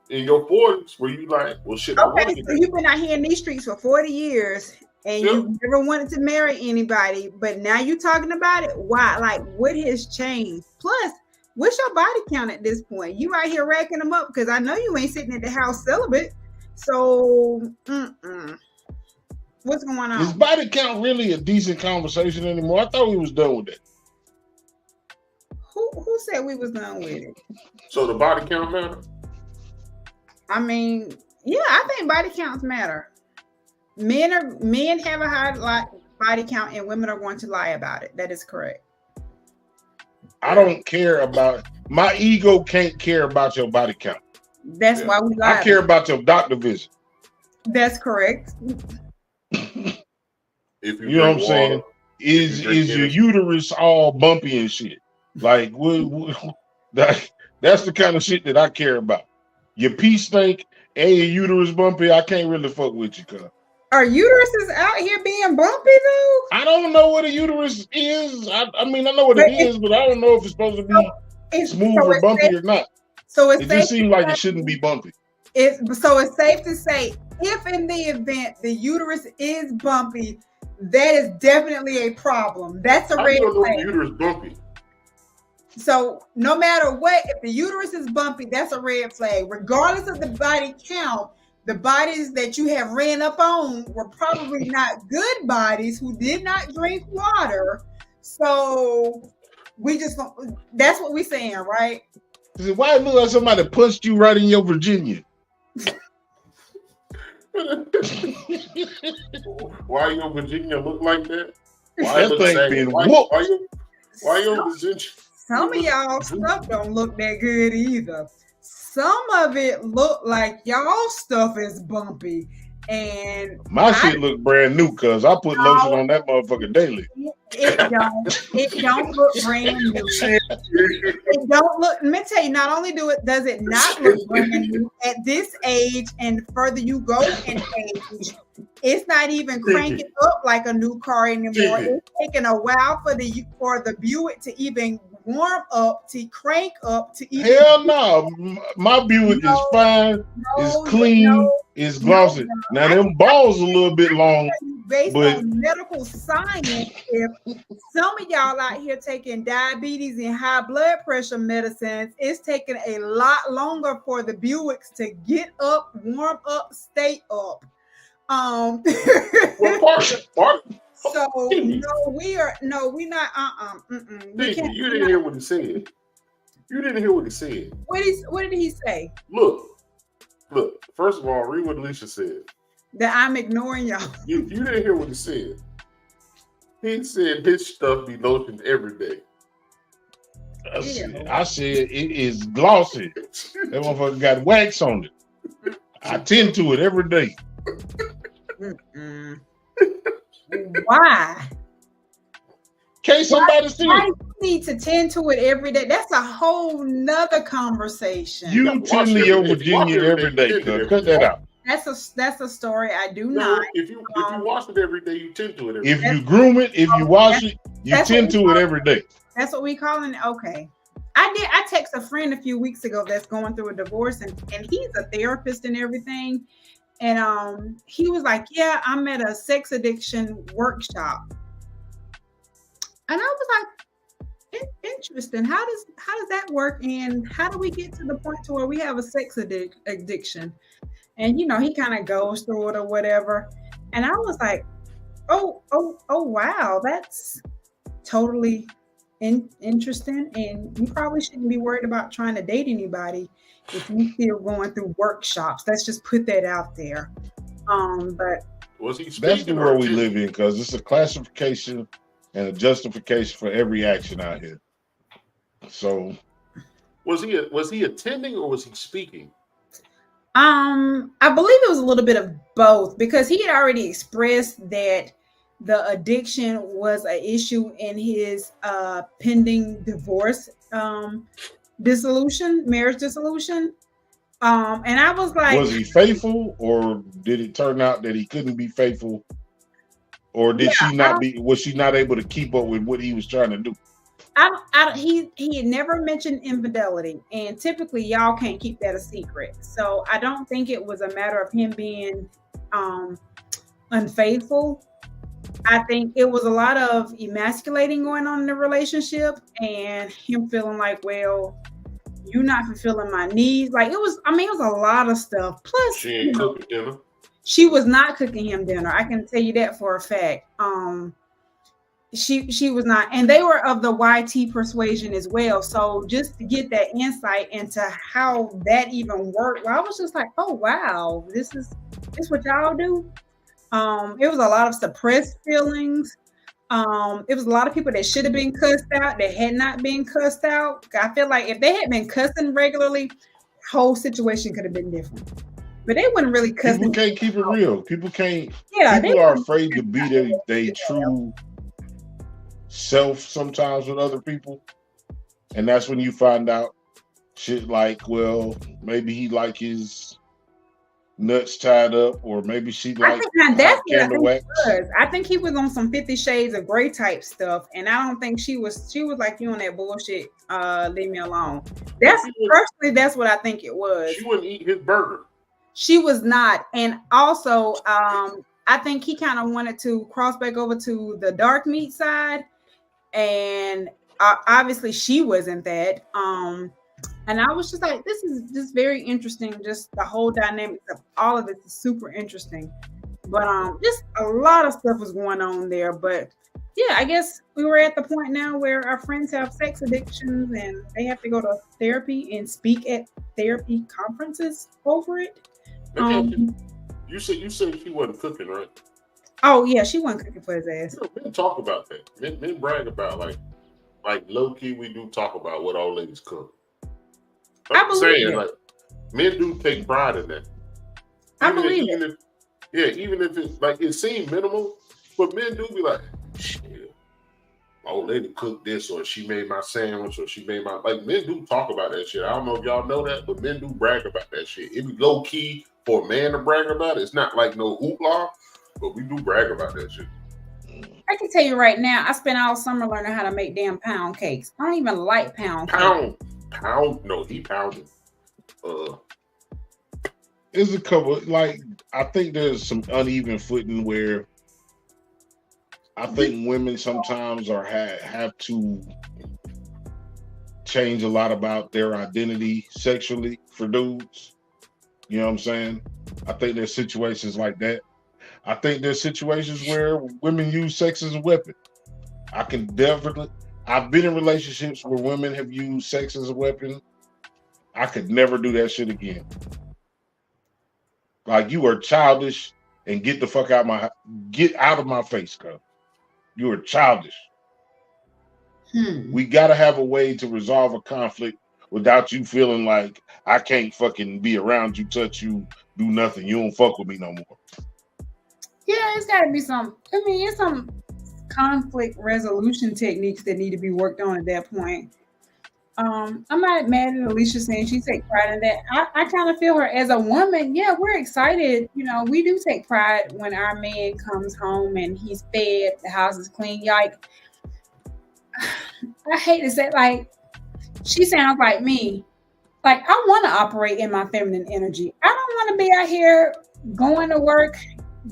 in your 40s where you like, well, shit. Okay, so you've been out here in these streets for 40 years, and you never wanted to marry anybody, but now you're talking about it. Why? Like, what has changed? Plus, what's your body count at this point? You out here racking them up because I know you ain't sitting at the house celibate. So, what's going on? Is body count really a decent conversation anymore? I thought we was done with that. Who said we was done with it? So the body count matter? I mean, yeah, I think body counts matter. Men have a high body count, and women are going to lie about it. That is correct. I don't care about my ego. Can't care about your body count. That's why we lie. I care about your doctor visit. That's correct. If you know what I'm saying? Is your uterus all bumpy and shit? Like, that's the kind of shit that I care about. Your pee stink and your uterus bumpy. I can't really fuck with you, cuz. Are uteruses out here being bumpy though? I don't know what a uterus is. I mean, I know what it is, but I don't know if it's supposed to be smooth or bumpy or not. So it just seems like it shouldn't be bumpy. So it's safe to say, if in the event the uterus is bumpy, that is definitely a problem. That's a red flag. Uterus bumpy. So no matter what, if the uterus is bumpy, that's a red flag. Regardless of the body count, the bodies that you have ran up on were probably not good bodies who did not drink water. So that's what we're saying, right? Why it look like somebody punched you right in your Virginia? Why your Virginia look like that? Why that thing been whooped? Why your Virginia? Some of y'all stuff don't look that good either. Some of it look like y'all stuff is bumpy. And my shit look brand new because I put lotion on that motherfucker daily. It don't look brand new. It don't look. Let me tell you, not only does it not look brand new at this age, and the further you go in age, it's not even cranking up like a new car anymore. It's taking a while for the Buick to even warm up, to crank up, to even. Hell no, my Buick is fine. It's clean. It's glossy. Now them balls a little bit long. Based on medical science, if some of y'all out here taking diabetes and high blood pressure medicines, it's taking a lot longer for the Buicks to get up, warm up, stay up. Well, So we're not. You didn't hear what he said. You didn't hear what he said. What did he say? Look. First of all, read what Alicia said. That I'm ignoring y'all. You didn't hear what he said. He said his stuff be lotioned every day. I said it is glossy. That motherfucker got wax on it. I tend to it every day. Why? Can't somebody see why it? you need to tend to it every day? That's a whole nother conversation. You tend to your Virginia every day. Cut that out. That's a story I do not. If you wash it every day, you tend to it every day. If you groom it, if you wash it, you tend to it every day. That's what we call it. Okay. I texted a friend a few weeks ago that's going through a divorce, and he's a therapist and everything. And he was like, yeah, I'm at a sex addiction workshop. And I was like, Interesting. How does that work? And how do we get to the point to where we have a sex addiction? And he kind of goes through it or whatever. And I was like, oh, wow, that's totally interesting. And you probably shouldn't be worried about trying to date anybody if you're still going through workshops. Let's just put that out there. But was he? That's the world we live in, because it's a classification and a justification for every action out here. So, was he attending or was he speaking? I believe it was a little bit of both, because he had already expressed that the addiction was an issue in his pending divorce marriage dissolution. And I was like, was he faithful, or did it turn out that he couldn't be faithful, or did was she not able to keep up with what he was trying to do? He had never mentioned infidelity, and typically y'all can't keep that a secret. So I don't think it was a matter of him being unfaithful. I think it was a lot of emasculating going on in the relationship, and him feeling like, well, you're not fulfilling my needs. Like it was a lot of stuff. Plus, she ain't cooking dinner. She was not cooking him dinner. I can tell you that for a fact. She was not, and they were of the YT persuasion as well. So just to get that insight into how that even worked, I was just like, oh wow, this what y'all do. It was a lot of suppressed feelings. It was a lot of people that should have been cussed out that had not been cussed out. I feel like if they had been cussing regularly, whole situation could have been different. But they wouldn't really cuss. People can't keep it real. People can't. Yeah, people are afraid to be their true self sometimes with other people, and that's when you find out shit like, well, maybe he like his nuts tied up, or maybe she like candle wax. I think he was on some 50 Shades of Grey type stuff, and I don't think she was like, you on that bullshit, leave me alone. That's what I think it was. She wouldn't eat his burger. She was not. And also I think he kind of wanted to cross back over to the dark meat side, and obviously she wasn't that. And I was just like, this is just very interesting. Just the whole dynamics of all of it is super interesting. But just a lot of stuff was going on there. But yeah, I guess we were at the point now where our friends have sex addictions and they have to go to therapy and speak at therapy conferences over it. You said she wasn't cooking, right? Oh yeah, she wasn't cooking for his ass. Men talk about that. Men brag about like low key. We do talk about what all ladies cook. I'm saying it. Like men do take pride in that. Even if it's like it seems minimal, but men do be like, shit, my old lady cooked this, or she made my sandwich, or she made my men do talk about that shit. I don't know if y'all know that, but men do brag about that shit. It be low key for a man to brag about it. It's not like no hoopla, but we do brag about that shit. I can tell you right now, I spent all summer learning how to make damn pound cakes. I don't even like pound cakes. No, he pounded. There's a couple, I think there's some uneven footing where I think women sometimes have to change a lot about their identity sexually for dudes. You know what I'm saying? I think there's situations like that. I think there's situations where women use sex as a weapon. I've been in relationships where women have used sex as a weapon. I could never do that shit again. Like, you are childish, and get the fuck out of my face, cuz. You are childish. We gotta have a way to resolve a conflict without you feeling like I can't fucking be around you, touch you, do nothing. You don't fuck with me no more. Yeah, it's gotta be it's some conflict resolution techniques that need to be worked on at that point. I'm not mad at Alicia saying she takes pride in that. I kind of feel her as a woman. Yeah, we're excited. We do take pride when our man comes home and he's fed, the house is clean. Like, I hate to say, like, she sounds like me. Like, I want to operate in my feminine energy. I don't want to be out here going to work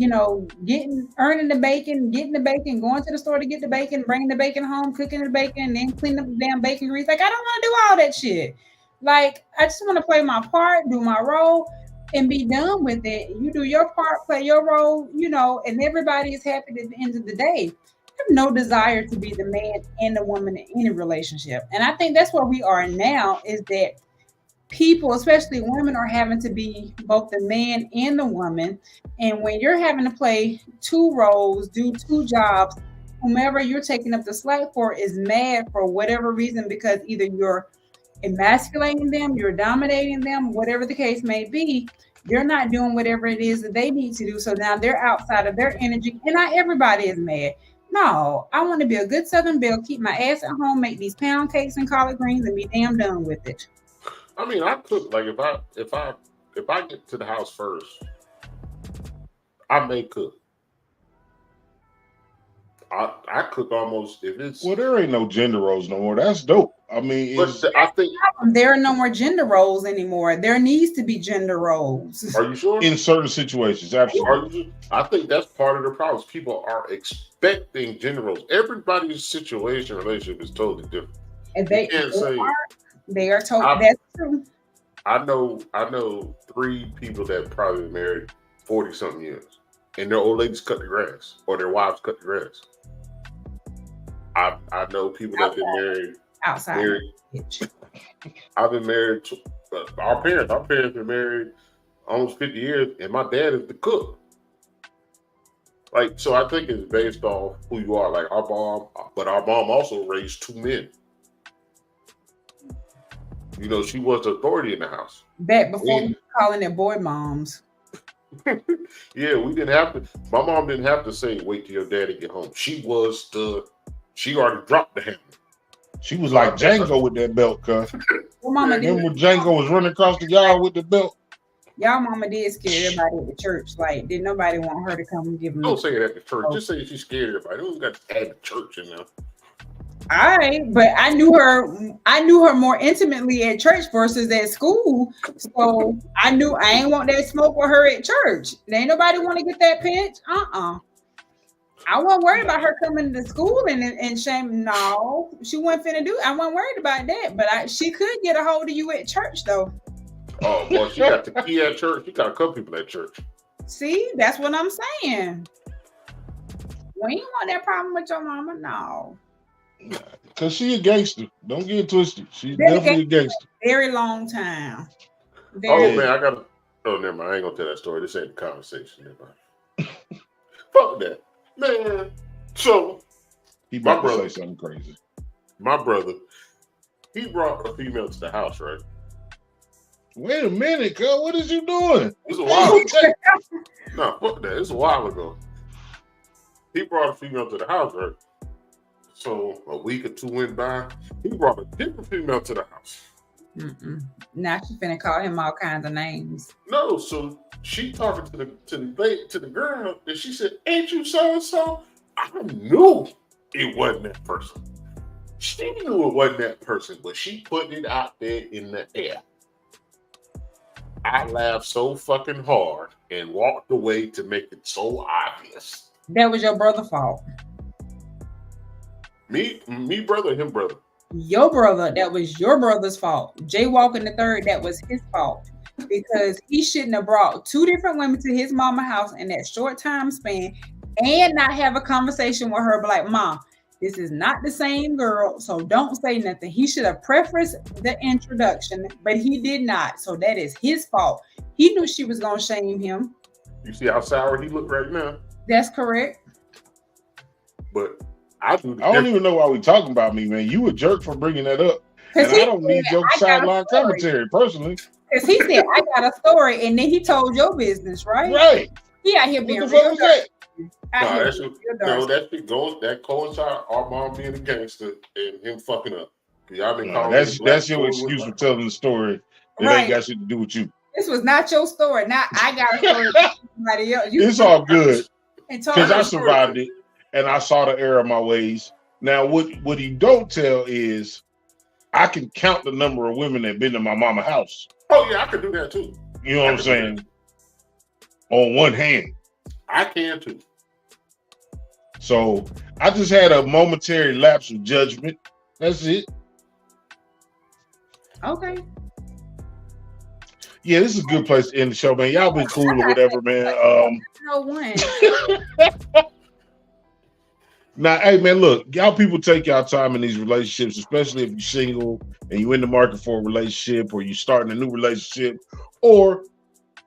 earning the bacon, getting the bacon, going to the store to get the bacon, bringing the bacon home, cooking the bacon, and then cleaning up the damn bacon grease. Like, I don't want to do all that shit. Like, I just want to play my part, do my role, and be done with it. You do your part, play your role, and everybody is happy at the end of the day. I have no desire to be the man and the woman in any relationship. And I think that's where we are now, is that people, especially women, are having to be both the man and the woman. And when you're having to play two roles, do two jobs, whomever you're taking up the slack for is mad for whatever reason, because either you're emasculating them, you're dominating them, whatever the case may be. You're not doing whatever it is that they need to do. So now they're outside of their energy, and not everybody is mad. No, I want to be a good Southern Belle, keep my ass at home, make these pound cakes and collard greens, and be damn done with it. I mean, I cook. Like, if I get to the house first, I may cook. I cook almost, if it's. Well, there ain't no gender roles no more. That's dope. I mean, I think there are no more gender roles anymore. There needs to be gender roles. Are you sure? In certain situations, absolutely. I think that's part of the problem. People are expecting gender roles. Everybody's relationship is totally different. And they are totally. That's true. I know 3 people that probably been married 40-something years, and their old ladies cut the grass, or their wives cut the grass. I know people that have been married outside. I've been married to our parents. Our parents been married almost 50 years, and my dad is the cook. Like, so I think it's based off who you are. Like, our mom also raised 2 men. She was the authority in the house. Back before we were calling it boy moms. Yeah, we didn't have to. My mom didn't have to say, "Wait till your daddy get home." She already dropped the hammer. She was like Django with that belt, cuz. Remember when Django was running across the yard with the belt? Y'all mama did scare everybody at the church. Like, did nobody want her to come and give them? Don't say it at the church. Just say she scared everybody. Don't got to add the church in there. All right, but I knew her more intimately at church versus at school. So I knew I ain't want that smoke with her at church. Ain't nobody want to get that pinch. I wasn't worried about her coming to school and shame. No, she wasn't finna do it. I wasn't worried about that. But she could get a hold of you at church though. Oh, well, she got the key at church. She got a couple people at church. See, that's what I'm saying. We ain't want that problem with your mama, no. Because she a gangster. Don't get it twisted. She's definitely a gangster. Very long time. Man, I gotta. Oh, never mind. I ain't gonna tell that story. This ain't the conversation. Never mind. Fuck that, man. So he about to say something crazy. My brother, he brought a female to the house, right? Wait a minute, cuz. What is you doing? It's a while ago. No, fuck that. It's a while ago. He brought a female to the house, right? So a week or 2 went by. He brought a different female to the house. Now she's finna call him all kinds of names. No, so she talking to the girl, and she said, "Ain't you so and so?" I knew it wasn't that person. She knew it wasn't that person, but she put it out there in the air. I laughed so fucking hard and walked away to make it so obvious. That was your brother's fault. Me brother, him brother. Your brother, that was your brother's fault. Jaywalking the third, that was his fault. Because he shouldn't have brought 2 different women to his mama house in that short time span and not have a conversation with her, like, "Mom, this is not the same girl, so don't say nothing." He should have prefaced the introduction, but he did not. So that is his fault. He knew she was going to shame him. You see how sour he looked right now? That's correct. But I don't even know why we talking about me, man. You a jerk for bringing that up. And I don't need your sideline commentary, personally. Because he said, "I got a story," and then he told your business, right? Right. He out here being real that? That coincides our mom being a gangster and him fucking up. That's your excuse for telling the story. It ain't got shit to do with you. This was not your story. Now I got a story about somebody else. It's all good. Because I survived it and I saw the error of my ways. Now, what he don't tell is I can count the number of women that been to my mama house. Oh, yeah, I could do that too. You know what I'm saying? On one hand. I can too. So I just had a momentary lapse of judgment. That's it. Okay. Yeah, this is a good place to end the show, man. Y'all been cool or whatever, man. No one. Now, hey, man, look, y'all people take y'all time in these relationships, especially if you're single and you're in the market for a relationship, or you're starting a new relationship, or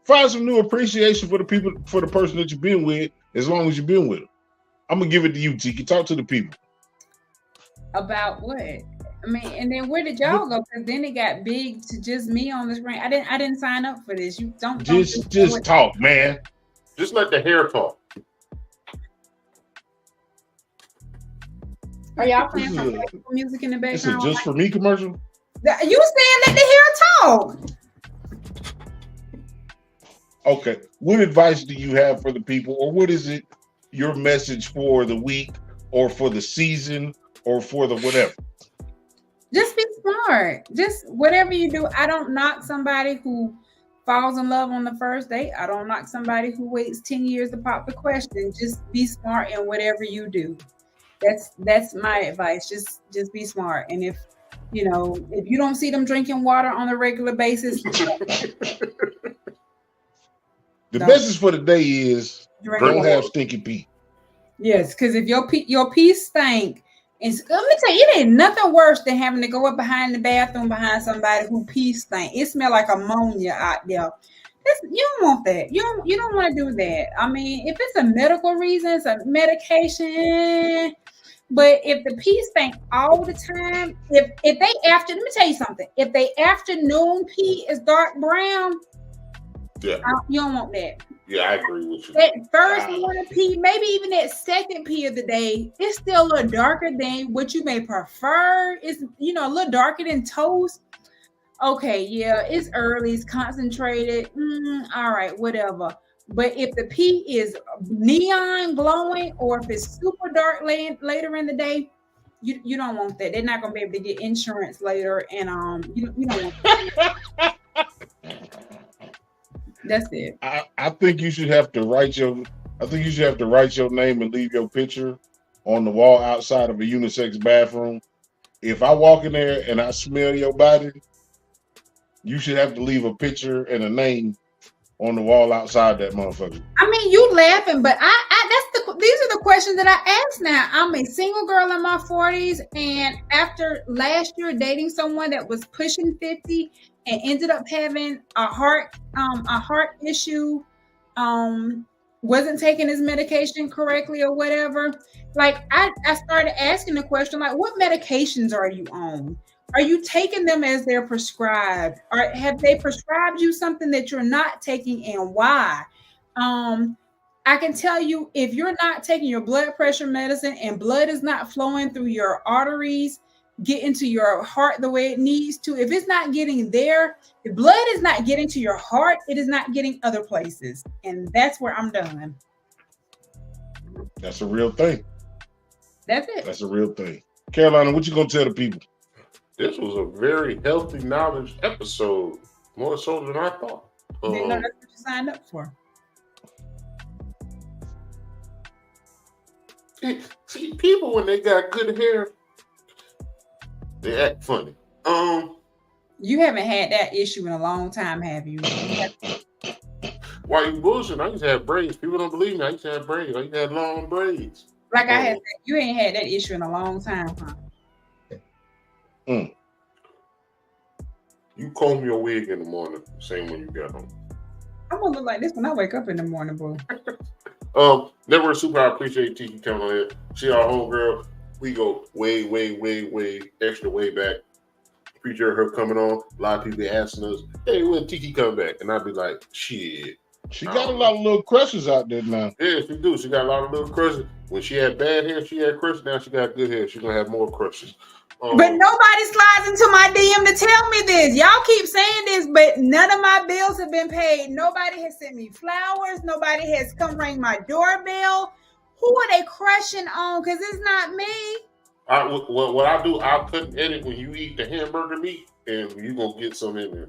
find some new appreciation for the people, for the person that you've been with, as long as you've been with them. I'm gonna give it to you, Tiki. Talk to the people. About what? I mean, and then where did y'all go? Because then it got big to just me on the screen. I didn't sign up for this. You don't Just talk, man. Just let the hair talk. Are y'all playing some music in the background? It's a Just For Me commercial? You saying let the hair talk. Okay. What advice do you have for the people, or what is it your message for the week, or for the season, or for the whatever? Just be smart. Just whatever you do. I don't knock somebody who falls in love on the first date. I don't knock somebody who waits 10 years to pop the question. Just be smart in whatever you do. That's my advice. Just be smart. And if you don't see them drinking water on a regular basis, the message for the day is don't have stinky pee. Yes, because if your pee stank, and let me tell you, it ain't nothing worse than having to go up behind the bathroom behind somebody who pee stank. It smell like ammonia out there. You don't want that. You don't want to do that. I mean, if it's a medical reason, it's a medication. But if the pee stank all the time, if they let me tell you something. If they afternoon pee is dark brown, you don't want that. Yeah, I agree with you. That first morning pee, maybe even that second pee of the day, it's still a little darker than what you may prefer. It's a little darker than toast. Okay, yeah, it's early, it's concentrated. All right, whatever. But if the pee is neon glowing, or if it's super dark later in the day, you don't want that. They're not gonna be able to get insurance later, and you don't want that. That's it. I think you should have to write your name and leave your picture on the wall outside of a unisex bathroom. If I walk in there and I smell your body, you should have to leave a picture and a name on the wall outside that motherfucker. I mean, you laughing, but these are the questions that I ask now. I'm a single girl in my 40s, and after last year dating someone that was pushing 50 and ended up having a heart issue, wasn't taking his medication correctly or whatever. Like I started asking the question, like, what medications are you on? Are you taking them as they're prescribed? Or have they prescribed you something that you're not taking, and why? I can tell you, if you're not taking your blood pressure medicine and blood is not flowing through your arteries, get into your heart the way it needs to. If it's not getting there, the blood is not getting to your heart, it is not getting other places. And that's where I'm done. That's a real thing. That's it. That's a real thing. Carolina, what you gonna tell the people? This was a very healthy knowledge episode, more so than I thought. Didn't know that's what you signed up for. See, people when they got good hair, they act funny. You haven't had that issue in a long time, have you? Why you bullshitting? I used to have braids. People don't believe me. I used to have braids. I used to have long braids. Like I had, you ain't had that issue in a long time, huh? You comb your wig in the morning, same when you get home. I'm gonna look like this when I wake up in the morning, boo. Never super. I appreciate Tiki coming on here. She our homegirl. We go way extra way back. Appreciate her coming on. A lot of people asking us, "Hey, when Tiki come back?" And I'd be like, "Shit." She got a lot of little crushes out there now. Yeah, she do. She got a lot of little crushes. When she had bad hair, she had crushes. Now she got good hair. She's gonna have more crushes. But nobody slides into my DM to tell me this. Y'all keep saying this, but none of my bills have been paid. Nobody has sent me flowers. Nobody has come ring my doorbell. Who are they crushing on? Because it's not me. What I do, I'll cut and edit when you eat the hamburger meat, and you're going to get some in there.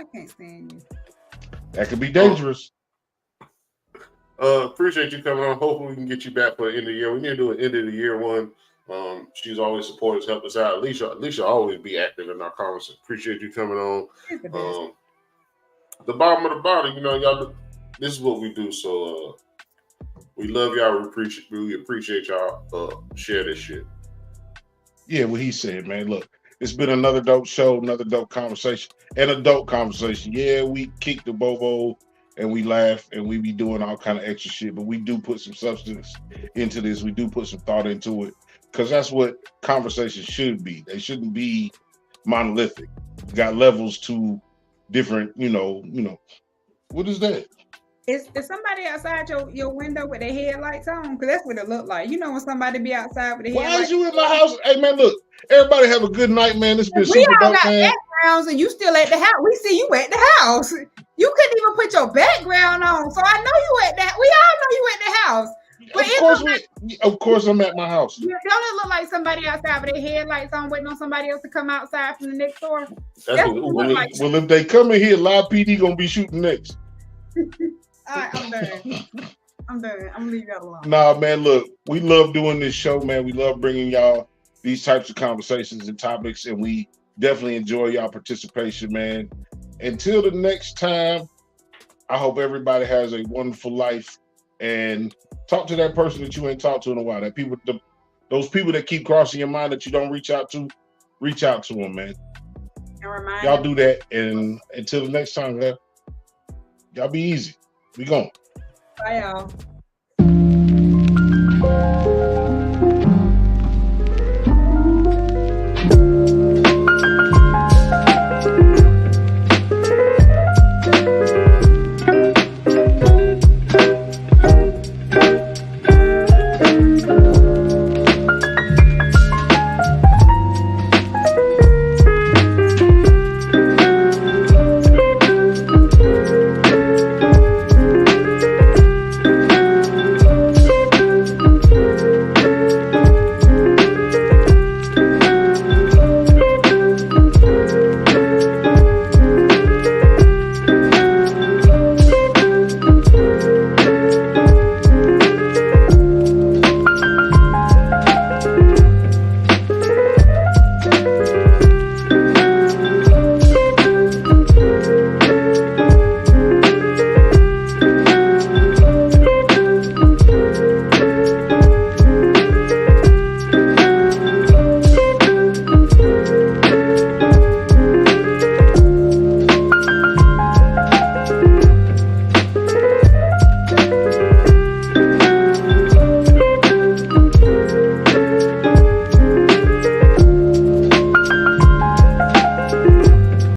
I can't stand you. That could be dangerous. Appreciate you coming on. Hopefully we can get you back for the end of the year. We need to do an end of the year one. She's always supported us, helped us out. Alicia always be active in our conversation. Appreciate you coming on. The bottom of the bottom, you know, y'all. This is what we do. So we love y'all. We appreciate y'all. Share this shit. Yeah, what he said, man. Look, it's been another dope show, another dope conversation, and a dope conversation. Yeah, we kick the bobo and we laugh and we be doing all kind of extra shit, but we do put some substance into this. We do put some thought into it because that's what conversations should be. They shouldn't be monolithic. We got levels to different, you know. What is that? Is somebody outside your window with their headlights on? Because that's what it looked like. You know when somebody be outside with their headlights. Why is you in my house? Hey man, look, everybody have a good night, man. It's been super dope, man. We all got backgrounds and you still at the house. We see you at the house. You couldn't even put your background on. So I know you at that. We all know you at the house. But of course I'm at my house. Don't it look like somebody outside with their headlights on waiting on somebody else to come outside from the next door? Well, if they come in here, Live PD gonna be shooting next. All right, I'm done. I'm gonna leave that alone. Nah, man, look, we love doing this show, man. We love bringing y'all these types of conversations and topics, and we definitely enjoy y'all participation, man. Until the next time, I hope everybody has a wonderful life, and talk to that person that you ain't talked to in a while. Those people that keep crossing your mind that you don't reach out to them, man. Y'all do that, and until the next time, y'all be easy. We gone. Bye, y'all.